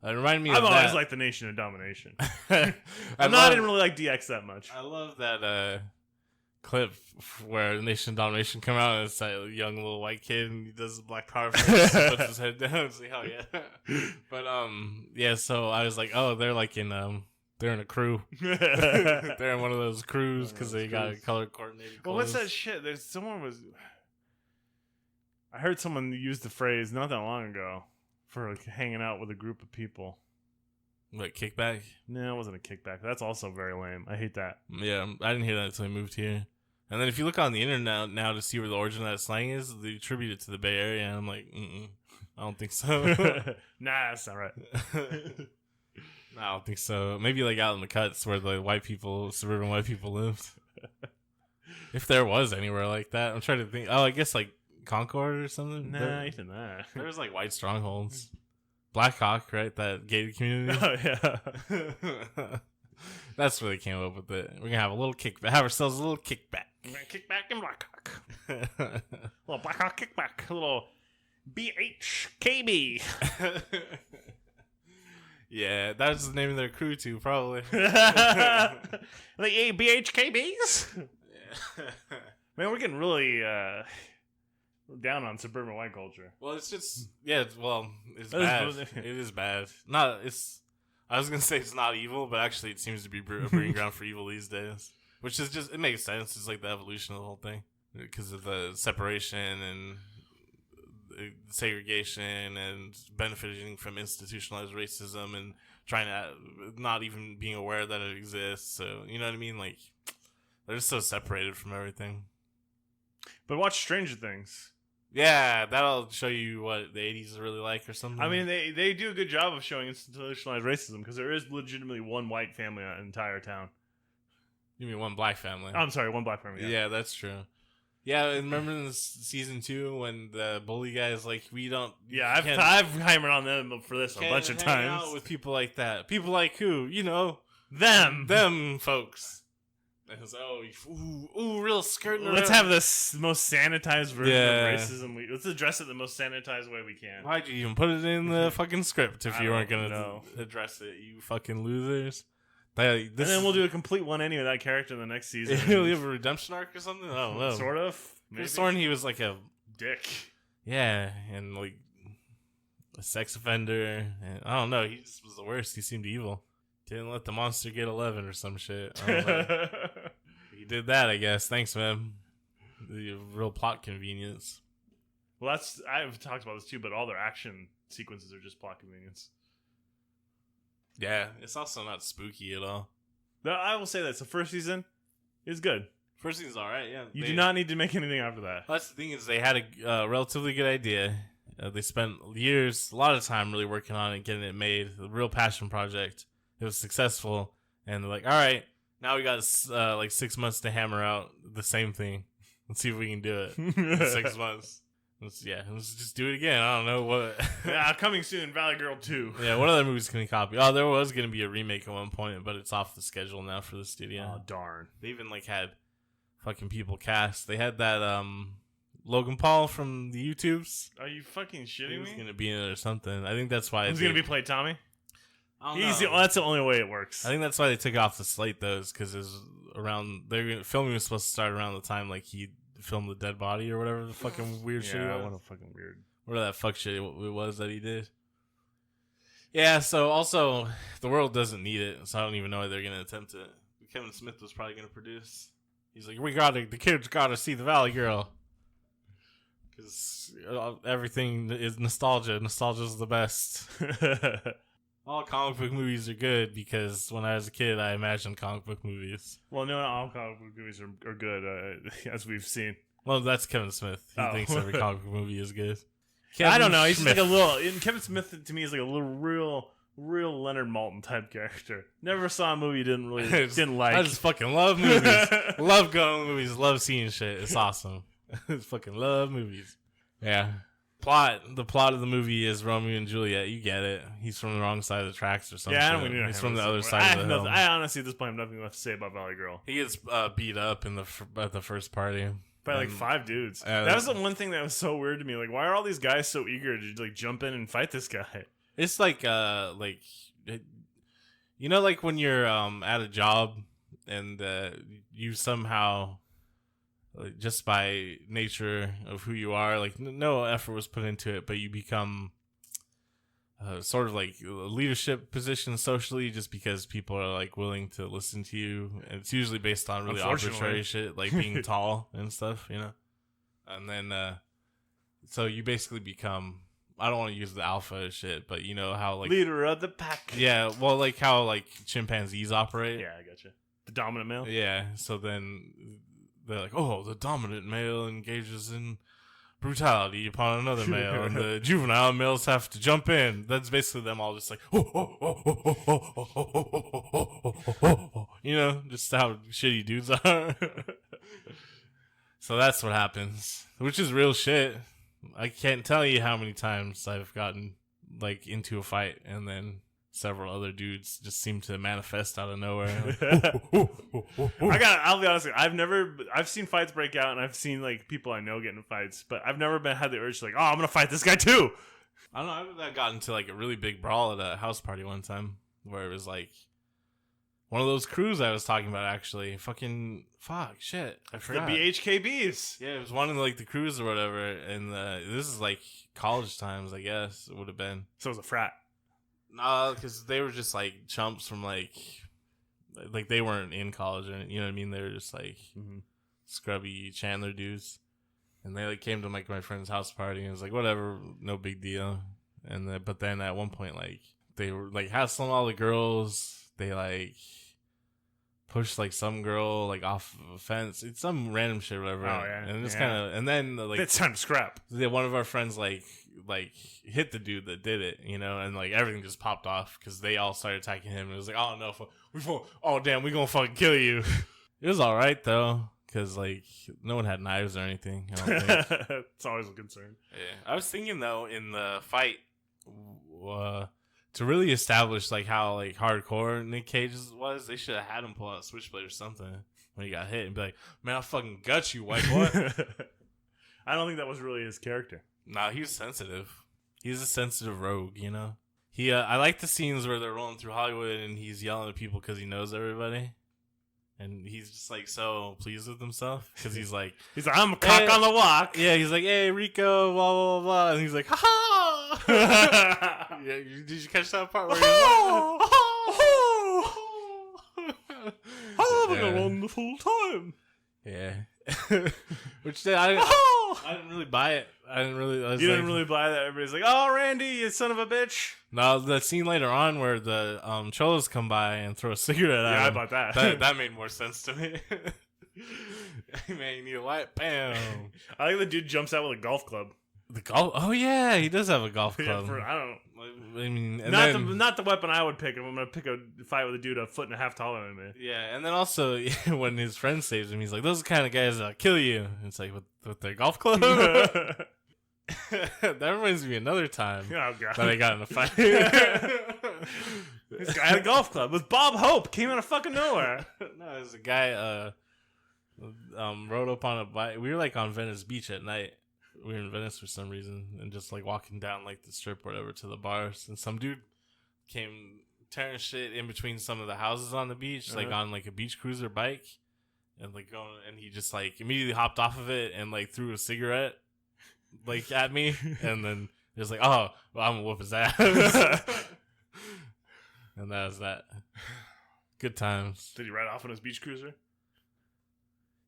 it reminded me I've of that. always liked the Nation of Domination. I didn't really like DX that much. I love that clip where Nation Domination come out and it's that young little white kid and he does the black power face, puts his head down. It's like, hell yeah. But so I was like, oh, they're like they're in a crew. They're in one of those crews because they got color coordinated. Well, what's that shit? I heard someone use the phrase not that long ago for like hanging out with a group of people. What, kickback? No, it wasn't a kickback. That's also very lame. I hate that. Yeah, I didn't hear that until I moved here. And then if you look on the internet now to see where the origin of that slang is, they attribute it to the Bay Area, and I'm like, I don't think so. Nah, that's not right. No, I don't think so. Maybe like out in the cuts where the suburban white people lived. If there was anywhere like that. I'm trying to think. Oh, I guess like Concord or something. Nah, even that. There was like white strongholds. Blackhawk, right? That gated community. Oh yeah. That's where they came up with it. We're gonna have a little kickback. Have ourselves a little kickback. Kickback and Blackhawk. Little Blackhawk kickback. A little BHKB. Yeah, that's the name of their crew too, probably. The BHKBs. Yeah. Man, we're getting really down on suburban white culture. Well, it's just it's That is- bad. It is bad. Not it's. I was gonna say it's not evil, but actually it seems to be a breeding ground for evil these days. Which is just, it makes sense. It's like the evolution of the whole thing because of the separation and segregation and benefiting from institutionalized racism and trying to not even being aware that it exists. So you know what I mean? Like they're just so separated from everything. But watch Stranger Things. Yeah, that'll show you what the 80s is really like or something. I mean, they do a good job of showing institutionalized racism because there is legitimately one white family in an entire town. You mean one black family? I'm sorry, one black family. Yeah, that's true. Yeah, and remember in season 2 when the bully guy is like, we don't... Yeah, I've hammered on them for this a bunch of hang times. out with people like that. People like who? You know, Them folks. And it's, ooh, real skirting around. Let's have this most sanitized version Yeah. of racism. Let's address it the most sanitized way we can. Why'd you even put it in the fucking script if I you weren't don't going know. to address it, you fucking losers? And then we'll do a complete 180 with that character in the next season. He'll have a redemption arc or something? I don't know. Sort of. Maybe. Sworn he was like a... Dick. Yeah, and like a sex offender. And I don't know. He just was the worst. He seemed evil. Didn't let the monster get 11 or some shit. I don't know. He did that, I guess. Thanks, man. The real plot convenience. Well, I've talked about this too, but all their action sequences are just plot convenience. Yeah, it's also not spooky at all. I will say that the first season is good. First season's all right. Yeah, You do not need to make anything after that. That's the thing is they had a relatively good idea. They spent years, a lot of time, really working on it, getting it made. A real passion project. It was successful, and they're like, all right, now we got like 6 months to hammer out the same thing. Let's see if we can do it in 6 months. Let's just do it again. I don't know what. Yeah, coming soon, Valley Girl 2. Yeah, what other movies can we copy? Oh, there was going to be a remake at one point, but it's off the schedule now for the studio. Oh, darn. They even like had fucking people cast. They had that Logan Paul from the YouTubes. Are you fucking He shitting was me? going to be in it or something. I think that's why He's going to be played Tommy? I don't know. That's the only way it works. I think that's why they took off the slate though, because it was around. Filming was supposed to start around the time like he filmed the dead body or whatever the fucking weird shit. Yeah, It what was. a fucking weird. Whatever that fuck shit it was that he did. Yeah. So also, the world doesn't need it, so I don't even know why they're gonna attempt it. Kevin Smith was probably gonna produce. He's like, the kids gotta see the Valley Girl. Because everything is nostalgia. Nostalgia's the best. All comic book movies are good because when I was a kid, I imagined comic book movies. Well, no, not all comic book movies are good, as we've seen. Well, that's Kevin Smith. He Oh. thinks every comic book movie is good. I don't know. He's just Smith. like a little. Kevin Smith to me is like a little real Leonard Maltin type character. Never saw a movie didn't like. I just fucking love movies. Love going to movies. Love seeing shit. It's awesome. I fucking love movies. Yeah. The plot of the movie is Romeo and Juliet. You get it. He's from the wrong side of the tracks or something. Yeah, I don't He's from the other side of the hill. I honestly at this point have nothing left to say about Valley Girl. He gets beat up at the first party By like 5 dudes. Yeah, That was the one thing that was so weird to me. Like, why are all these guys so eager to like jump in and fight this guy? It's like you know, like when you're at a job and you somehow, like, just by nature of who you are, like no effort was put into it, but you become sort of like a leadership position socially just because people are like willing to listen to you, and it's usually based on really arbitrary shit like being tall and stuff, you know. And then so you basically become, I don't want to use the alpha shit, but you know how like leader of the pack. Yeah, well, like how like chimpanzees operate. Yeah, I gotcha. The dominant male. Yeah, so then they're like, oh, the dominant male engages in brutality upon another male, and the juvenile males have to jump in. That's basically them all just like, you know, just how shitty dudes are. So that's what happens, which is real shit. I can't tell you how many times I've gotten like into a fight, and then several other dudes just seemed to manifest out of nowhere. I'll be honest with you, I've seen fights break out, and I've seen like people I know get in fights, but I've never had the urge to like, oh, I'm gonna fight this guy too. I don't know. I got into like a really big brawl at a house party one time where it was like one of those crews I was talking about. Actually, shit, I forgot. The BHKBs. Yeah, it was one of like the crews or whatever, and this is like college times, I guess it would have been. So it was a frat. Nah, because they were just like chumps from like they weren't in college, or you know what I mean. They were just like scrubby Chandler dudes. And they like came to like my friend's house party, and it was like whatever, no big deal. And but then at one point, like they were like hassling all the girls. They like pushed like some girl like off of a fence. It's some random shit, or whatever. Oh yeah, and it's kind of, and then like it's time to scrap. One of our friends like hit the dude that did it, you know, and like everything just popped off because they all started attacking him. And it was like, oh no, oh damn, we gonna fucking kill you. It was all right though. Because, like, no one had knives or anything. I don't think. It's always a concern. Yeah. I was thinking, though, in the fight, to really establish, like, how, like, hardcore Nic Cage was, they should have had him pull out a switchblade or something when he got hit and be like, man, I'll fucking gut you, white boy. I don't think that was really his character. Nah, he was sensitive. He's a sensitive rogue, you know? I like the scenes where they're rolling through Hollywood and he's yelling at people because he knows everybody. And he's just like so pleased with himself because he's like I'm a cock on the walk. Yeah, he's like, hey Rico, blah blah blah, and he's like, ha ha. Yeah, did you catch that part where he's like, I'm having a wonderful time. Yeah. Which I didn't really buy it. You didn't really buy that. Everybody's like, "Oh, Randy, you son of a bitch." No, the scene later on where the cholos come by and throw a cigarette at him. Yeah, I bought that. That made more sense to me. Man, you need a light. Bam. I think the dude jumps out with a golf club. The golf? Oh yeah, he does have a golf club. Yeah, I don't know. I mean, not the weapon I would pick. I'm gonna pick a fight with a dude 1.5 feet taller than me. Yeah, and then also when his friend saves him, he's like, "Those are the kind of guys that'll kill you." And it's like with their golf club. That reminds me of another time that I got in a fight. This guy had a golf club with Bob Hope. Came out of fucking nowhere. No, there's a guy rode up on a bike. We were like on Venice Beach at night. We were in Venice for some reason and just like walking down like the strip or whatever to the bars, and some dude came tearing shit in between some of the houses on the beach, like on like a beach cruiser bike, and like going, and he just like immediately hopped off of it and like threw a cigarette like at me, and then it was like, oh, well, I'm gonna whoop his ass. And that was that. Good times. Did he ride off on his beach cruiser?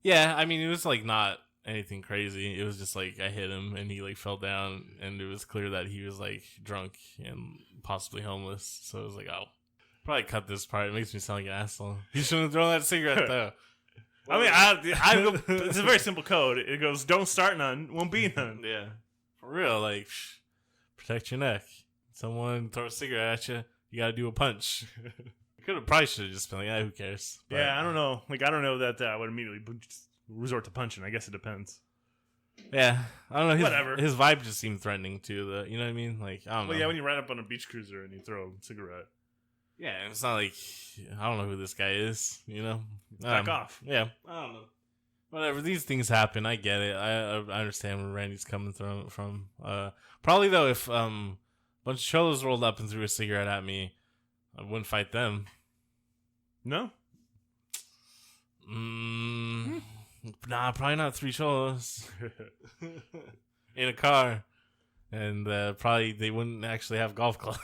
Yeah, I mean, it was like not anything crazy. It was just like I hit him and he like fell down, and it was clear that he was like drunk and possibly homeless. So it was like, oh, probably cut this part. It makes me sound like an asshole. He shouldn't have thrown that cigarette though. I mean, it's a very simple code. It goes, don't start none, won't be none. Yeah, for real. Like, protect your neck. Someone throw a cigarette at you, you gotta do a punch. Probably should have just been like, yeah, who cares? But, yeah, I don't know. Like, I don't know that I would immediately resort to punching. I guess it depends. Yeah, I don't know. Whatever. His vibe just seemed threatening too. You know what I mean? Like, I don't know. Well, yeah, when you ride up on a beach cruiser and you throw a cigarette. Yeah, it's not like I don't know who this guy is. You know, back off. Yeah, I don't know. Whatever. These things happen. I get it. I understand where Randy's coming from. Probably though, if a bunch of cholos rolled up and threw a cigarette at me, I wouldn't fight them. No. Nah, probably not 3 cholos in a car, and probably they wouldn't actually have golf clubs.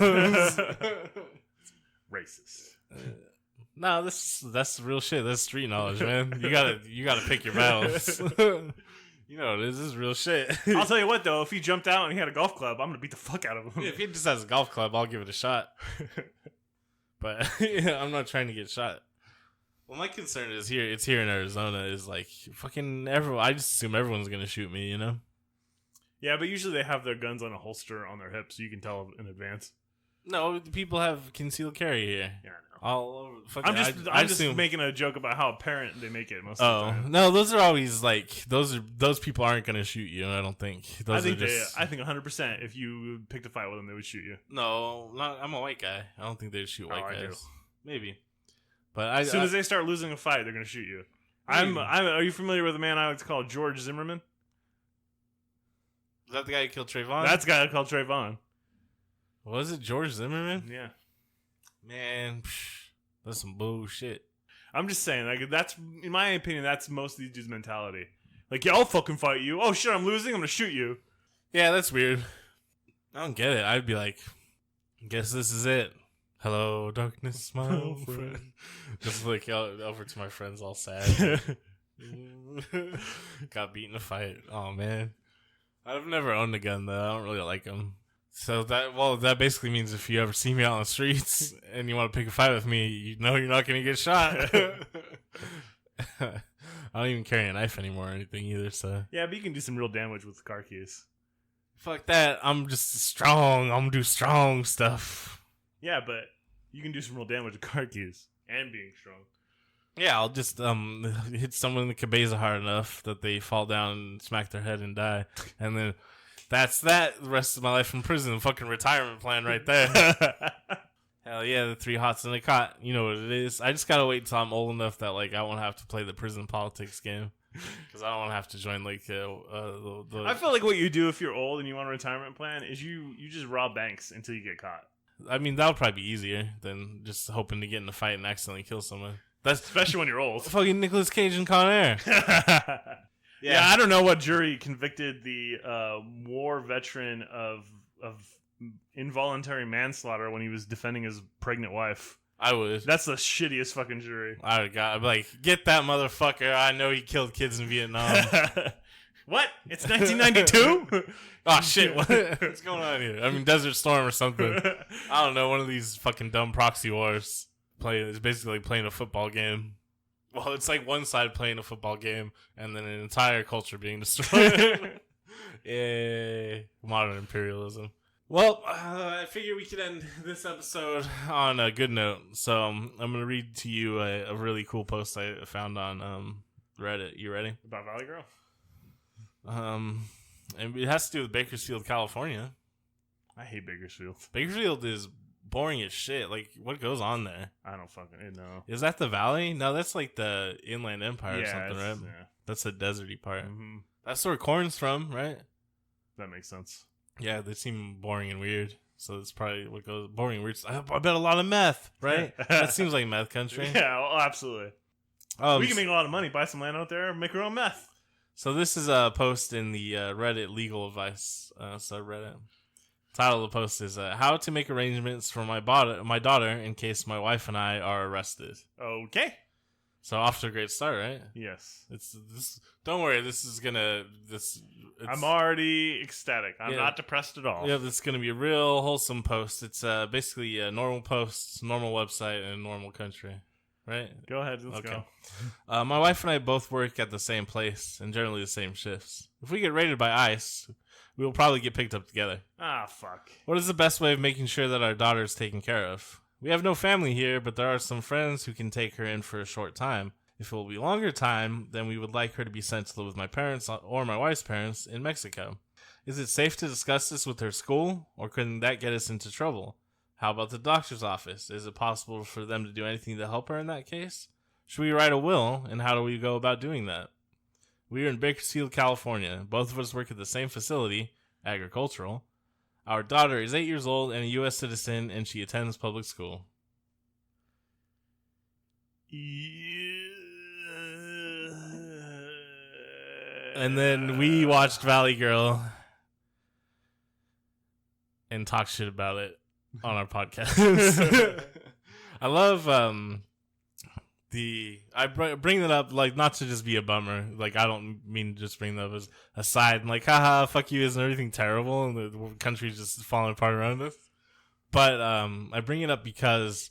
Racist. No, that's real shit. That's street knowledge, man. You gotta pick your battles. You know, this is real shit. I'll tell you what, though, if he jumped out and he had a golf club, I'm gonna beat the fuck out of him. Yeah, if he just has a golf club, I'll give it a shot. But yeah, I'm not trying to get shot. Well, my concern is it's here in Arizona, is like fucking everyone. I just assume everyone's gonna shoot me, you know? Yeah, but usually they have their guns on a holster on their hips, so you can tell in advance. No, people have concealed carry here. Yeah, I know. All over. I'm just making a joke about how apparent they make it most of the time. No, those are always like those people aren't gonna shoot you. I don't think. I think 100% if you picked a fight with them, they would shoot you. No, I'm a white guy. I don't think they'd shoot white guys. Do. Maybe, but as soon as they start losing a fight, they're gonna shoot you. Are you familiar with a man I like to call George Zimmerman? Is that the guy who killed Trayvon? That's the guy who killed Trayvon. Was it George Zimmerman? Yeah. Man, that's some bullshit. I'm just saying, like, that's, in my opinion, that's most of these dudes' mentality. Like, yeah, I'll fucking fight you. Oh shit, I'm losing, I'm gonna shoot you. Yeah, that's weird. I don't get it. I'd be like, guess this is it. Hello, darkness, my old friend. Just like over to my friends all sad. Got beat in a fight. Oh man. I've never owned a gun though. I don't really like them. So that basically means if you ever see me out on the streets and you want to pick a fight with me, you know you're not going to get shot. I don't even carry a knife anymore or anything either, so. Yeah, but you can do some real damage with car keys. Fuck that. I'm just strong. I'm going to do strong stuff. Yeah, but you can do some real damage with car keys and being strong. Yeah, I'll just hit someone in the cabeza hard enough that they fall down and smack their head and die. And then that's that. The rest of my life in prison. Fucking retirement plan right there. Hell yeah, the 3 hots in a cot. You know what it is. I just gotta wait until I'm old enough that like I won't have to play the prison politics game. Because I don't want to have to join like the I feel like what you do if you're old and you want a retirement plan is you just rob banks until you get caught. I mean, that would probably be easier than just hoping to get in a fight and accidentally kill someone. That's especially when you're old. Fucking Nicolas Cage and Con Air. Yeah, I don't know what jury convicted the war veteran of involuntary manslaughter when he was defending his pregnant wife. I would. That's the shittiest fucking jury. I'd be like, get that motherfucker. I know he killed kids in Vietnam. What? It's 1992? Oh, shit. What's going on here? I mean, Desert Storm or something. I don't know. One of these fucking dumb proxy wars. It's basically like playing a football game. Well, it's like one side playing a football game and then an entire culture being destroyed. Yay. Modern imperialism. Well, I figure we could end this episode on a good note. So I'm going to read to you a really cool post I found on Reddit. You ready? About Valley Girl? And it has to do with Bakersfield, California. I hate Bakersfield. Bakersfield is boring as shit. Like, what goes on there? I don't fucking know. Is that the valley? No, that's like the Inland Empire or something, right? Yeah. That's the deserty part. Mm-hmm. That's where corn's from, right? That makes sense. Yeah, they seem boring and weird. So it's probably what goes boring and weird. I bet a lot of meth, right? That seems like meth country. Yeah, well, absolutely. We can make a lot of money, buy some land out there, and make our own meth. So this is a post in the Reddit legal advice subreddit. Title of the post is how to make arrangements for my daughter in case my wife and I are arrested. Okay. So off to a great start, right? Yes. It's this. Don't worry, I'm already ecstatic. I'm not depressed at all. Yeah, this is gonna be a real wholesome post. It's basically a normal post, normal website, and a normal country. Right? Go ahead. Let's go. My wife and I both work at the same place and generally the same shifts. If we get raided by ICE, we will probably get picked up together. Ah, fuck. What is the best way of making sure that our daughter is taken care of? We have no family here, but there are some friends who can take her in for a short time. If it will be longer time, then we would like her to be sent to live with my parents or my wife's parents in Mexico. Is it safe to discuss this with her school, or couldn't that get us into trouble? How about the doctor's office? Is it possible for them to do anything to help her in that case? Should we write a will, and how do we go about doing that? We are in Bakersfield, California. Both of us work at the same facility, agricultural. Our daughter is 8 years old and a U.S. citizen, and she attends public school. And then we watched Valley Girl and talked shit about it on our podcast. I love I bring that up like not to just be a bummer. Like I don't mean to just bring that up as a side and like haha fuck you, isn't everything terrible and the country's just falling apart around us. But I bring it up because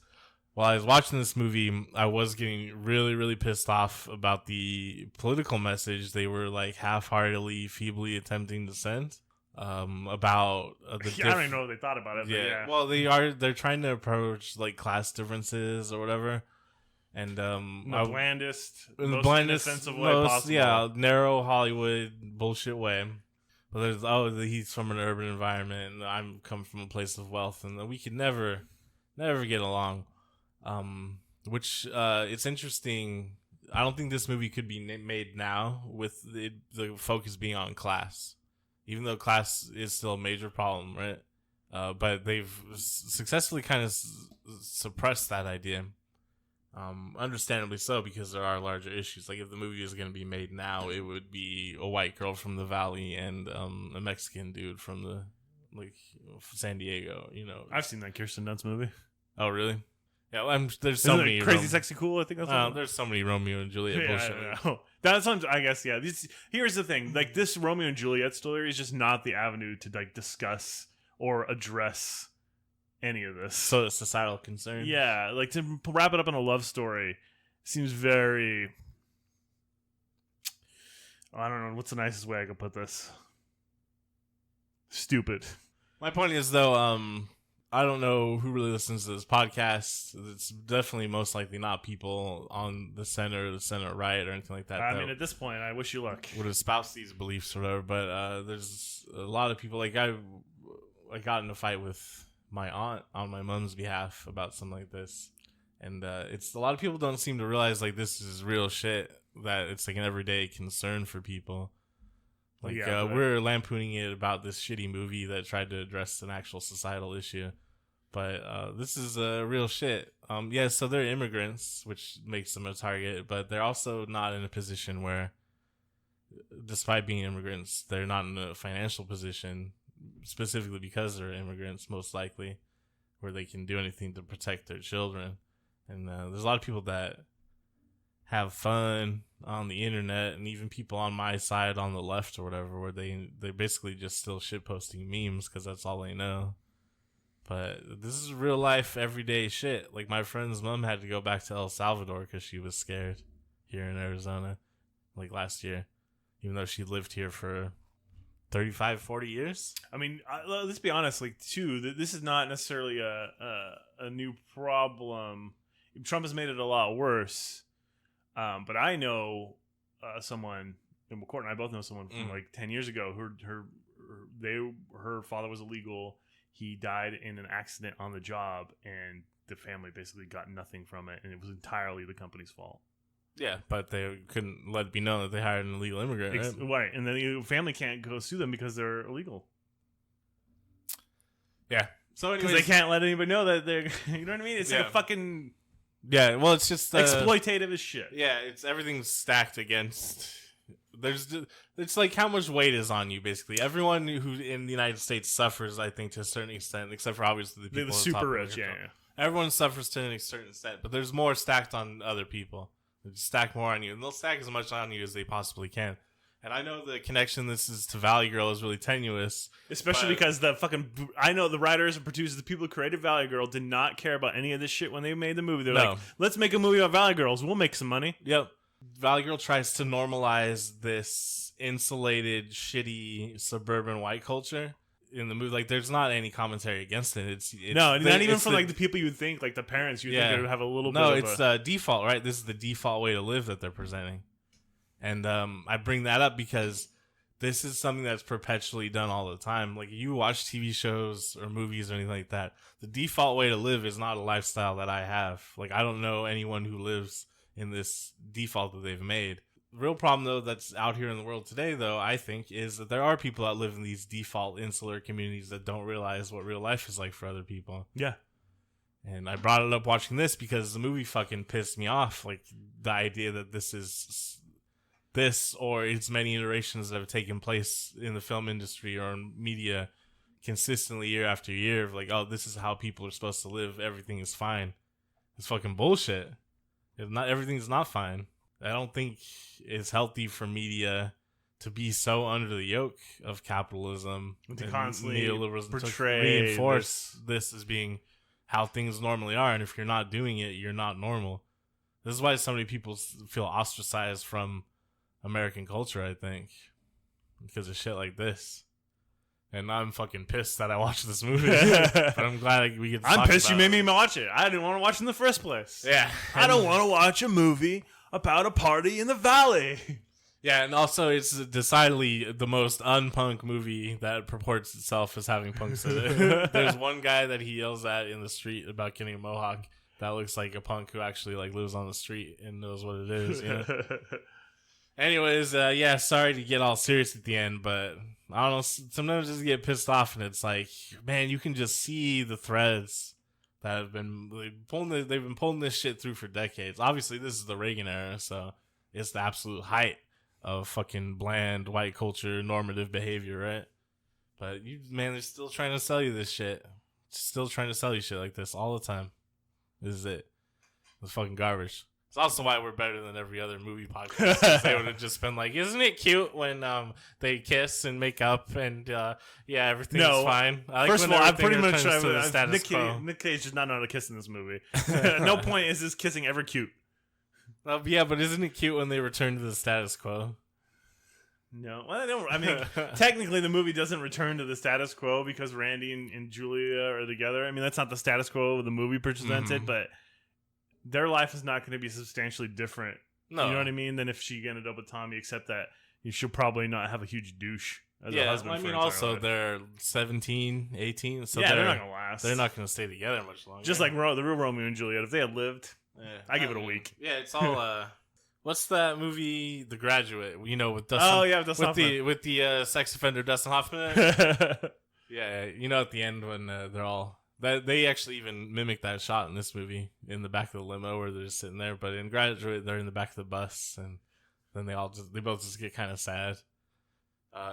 while I was watching this movie, I was getting really, really pissed off about the political message they were like half-heartedly, feebly attempting to send. about I don't even know what they thought about it. But yeah. Well, they're trying to approach like class differences or whatever, and In the blandest, in the most blindest, inoffensive way possible. narrow Hollywood bullshit way. But there's he's from an urban environment, and I'm come from a place of wealth, and we could never get along. Which it's interesting. I don't think this movie could be made now with the focus being on class, even though class is still a major problem, right? But they've successfully kind of suppressed that idea. Understandably so, because there are larger issues. Like if the movie is going to be made now, it would be a white girl from the Valley and a Mexican dude from the San Diego. You know, I've seen that Kirsten Dunst movie. Oh, really? Yeah, there's so many Crazy Sexy Cool. I think that's there's so many Romeo and Juliet bullshit. That's I guess. Yeah. Here's the thing. Like this Romeo and Juliet story is just not the avenue to like discuss or address any of this. So it's societal concern. Yeah, like to wrap it up in a love story seems very. I don't know what's the nicest way I could put this. Stupid. My point is though, I don't know who really listens to this podcast. It's definitely most likely not people on the center right or anything like that. I mean, at this point, I wish you luck. Would espouse these beliefs or whatever, but there's a lot of people. Like I got in a fight with my aunt on my mom's behalf about something like this, and it's a lot of people don't seem to realize like this is real shit. That it's like an everyday concern for people. Like we're lampooning it about this shitty movie that tried to address an actual societal issue. But this is real shit. So they're immigrants, which makes them a target, but they're also not in a position where, despite being immigrants, they're not in a financial position, specifically because they're immigrants, most likely, where they can do anything to protect their children. And there's a lot of people that have fun on the internet, and even people on my side on the left or whatever, where they're basically just still shitposting memes because that's all they know. But this is real life, everyday shit. Like my friend's mom had to go back to El Salvador because she was scared here in Arizona, like last year, even though she lived here for 35, 40 years. I mean, let's be honest, like too, this is not necessarily a new problem. Trump has made it a lot worse. But I know someone, and McCourt and I both know someone from like 10 years ago her father was illegal. He died in an accident on the job, and the family basically got nothing from it, and it was entirely the company's fault. Yeah, but they couldn't let it be known that they hired an illegal immigrant, right? And then the family can't go sue them because they're illegal. Yeah. So because they can't let anybody know that they're, you know what I mean? It's like a fucking... Yeah, well, it's just... exploitative as shit. Yeah, everything's stacked against... It's like how much weight is on you, basically. Everyone who in the United States suffers, I think, to a certain extent, except for obviously the people the super rich, yeah. Everyone suffers to a certain extent, but there's more stacked on other people. They stack more on you, and they'll stack as much on you as they possibly can. And I know the connection this is to Valley Girl is really tenuous. Especially because I know the writers and producers, the people who created Valley Girl did not care about any of this shit when they made the movie. They're like, let's make a movie about Valley Girls. We'll make some money. Yep. Valley Girl tries to normalize this insulated, shitty, suburban white culture in the movie. Like, there's not any commentary against it. It's not even from like the people you would think, like the parents you think they would have a little bit of it's default, right? This is the default way to live that they're presenting. And I bring that up because this is something that's perpetually done all the time. Like, you watch TV shows or movies or anything like that, the default way to live is not a lifestyle that I have. Like, I don't know anyone who lives in this default that they've made. The real problem, though, that's out here in the world today, though, I think, is that there are people that live in these default insular communities that don't realize what real life is like for other people. Yeah. And I brought it up watching this because the movie fucking pissed me off. Like, the idea that this or its many iterations that have taken place in the film industry or in media consistently year after year of like, oh, this is how people are supposed to live. Everything is fine. It's fucking bullshit. If not, everything's not fine. I don't think it's healthy for media to be so under the yoke of capitalism and to constantly neoliberalism, portray to reinforce this as being how things normally are. And if you're not doing it, you're not normal. This is why so many people feel ostracized from American culture, I think, because of shit like this. And I'm fucking pissed that I watched this movie. But I'm glad we get to I'm talk pissed you about made it. me watch it. I didn't want to watch it in the first place. Yeah. I don't want to watch a movie about a party in the valley. Yeah, and also it's decidedly the most unpunk movie that purports itself as having punks in it. There's one guy that he yells at in the street about getting a mohawk that looks like a punk who actually like lives on the street and knows what it is. You know? Anyways, yeah, sorry to get all serious at the end, but I don't know. Sometimes I just get pissed off, and it's like, man, you can just see the threads that have been they've been pulling this shit through for decades. Obviously, this is the Reagan era, so it's the absolute height of fucking bland white culture normative behavior, right? But man, they're still trying to sell you this shit. Still trying to sell you shit like this all the time. This is it. It's fucking garbage. It's also why we're better than every other movie podcast. 'Cause they would have just been like, isn't it cute when they kiss and make up and yeah, everything's fine. First of all, I'm pretty much quo. Nic Cage does not know how to kiss in this movie. At no point is this kissing ever cute. Yeah, but isn't it cute when they return to the status quo? No, well, I mean, technically the movie doesn't return to the status quo because Randy and Julia are together. I mean, that's not the status quo the movie presented, but their life is not going to be substantially different. No. You know what I mean? Than if she ended up with Tommy, except that she'll probably not have a huge douche as a husband. I mean, for also life. they're 17, 18, so they're not going to last. They're not going to stay together much longer. Just like the real Romeo and Juliet. If they had lived, I give it a week. Yeah, it's all. What's that movie, The Graduate? You know, with Dustin. Oh yeah, Dustin Hoffman. with the sex offender Dustin Hoffman. Yeah, you know, at the end when they're all. They actually even mimic that shot in this movie in the back of the limo where they're just sitting there. But in Graduate, they're in the back of the bus, and then they both just get kind of sad.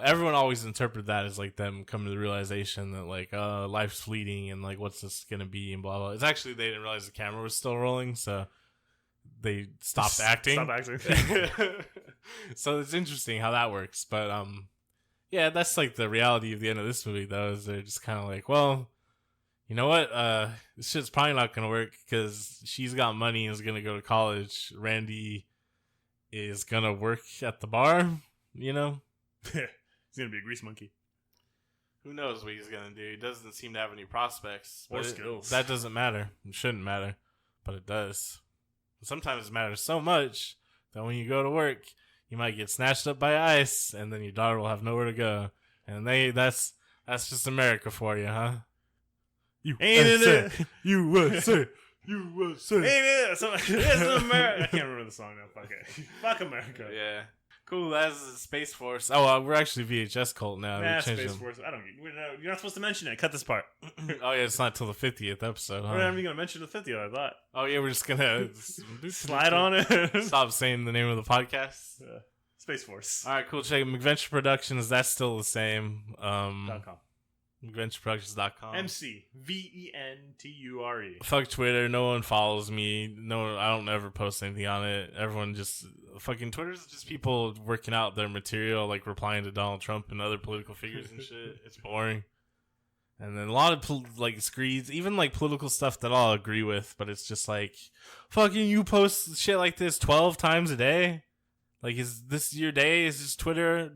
Everyone always interpreted that as like them coming to the realization that like life's fleeting and like what's this gonna be and blah blah. It's actually they didn't realize the camera was still rolling, so they stopped acting. So it's interesting how that works. But yeah, that's like the reality of the end of this movie though. Is they're just kind of like, well, you know what? This shit's probably not gonna work because she's got money and is gonna go to college. Randy is gonna work at the bar. You know. He's gonna be a grease monkey. Who knows what he's gonna do? He doesn't seem to have any prospects or skills. That doesn't matter. It shouldn't matter, but it does. Sometimes it matters so much that when you go to work, you might get snatched up by ICE, and then your daughter will have nowhere to go. And that's just America for you, huh? USA, USA, USA. Ain't it? It's America. I can't remember the song now. Fuck it. Fuck America. Yeah. Cool, that's Space Force. Oh, we're actually VHS cult now. Nah, Space Force. You're not supposed to mention it. Cut this part. Oh, yeah, it's not till the 50th episode, huh? We're not even going to mention the 50th, I thought. Oh, yeah, we're just going to slide on it. Stop saying the name of the podcast. Space Force. All right, cool. Check McVenture Productions. That's still the same. .com. McVentureProductions.com. McVenture. Fuck Twitter. No one follows me. No, I don't ever post anything on it. Everyone just fucking Twitter's just people working out their material, like replying to Donald Trump and other political figures and shit. It's boring. And then a lot of like screeds, even like political stuff that I'll agree with, but it's just like, fucking you post shit like this 12 times a day. Like, is this your day? Is this Twitter?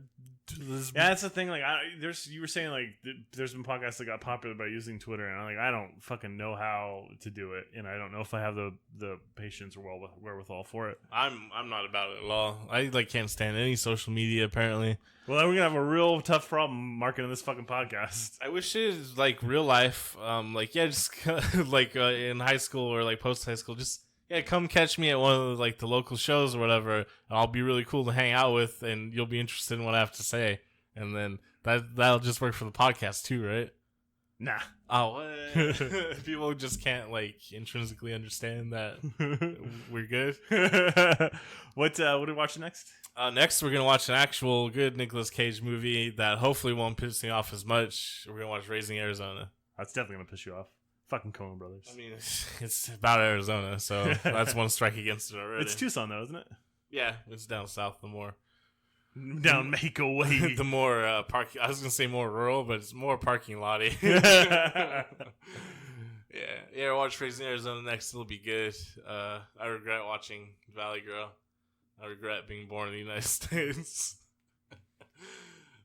Yeah, that's the thing. Like, you were saying like there's been podcasts that got popular by using Twitter, and I don't fucking know how to do it, and I don't know if I have the patience or wherewithal for it. I'm not about it at all. I like can't stand any social media apparently. Well, then we're gonna have a real tough problem marketing this fucking podcast. I wish it was like real life. Like yeah, just like in high school or like post high school, just. Yeah, come catch me at one of like the local shows or whatever. And I'll be really cool to hang out with, and you'll be interested in what I have to say. And then that'll just work for the podcast too, right? Nah. Oh, what? People just can't like intrinsically understand that we're good. What are we watching next? Next, we're gonna watch an actual good Nicolas Cage movie that hopefully won't piss me off as much. We're gonna watch Raising Arizona. That's definitely gonna piss you off. Fucking Coen Brothers. I mean, it's about Arizona, so that's one strike against it already. It's Tucson, though, isn't it? Yeah, it's down south. Down Make a Way. The more parking. I was gonna say more rural, but it's more parking lotty. Yeah. Watch Raising Arizona next. It'll be good. I regret watching Valley Girl. I regret being born in the United States.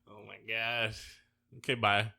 Oh my god. Okay, bye.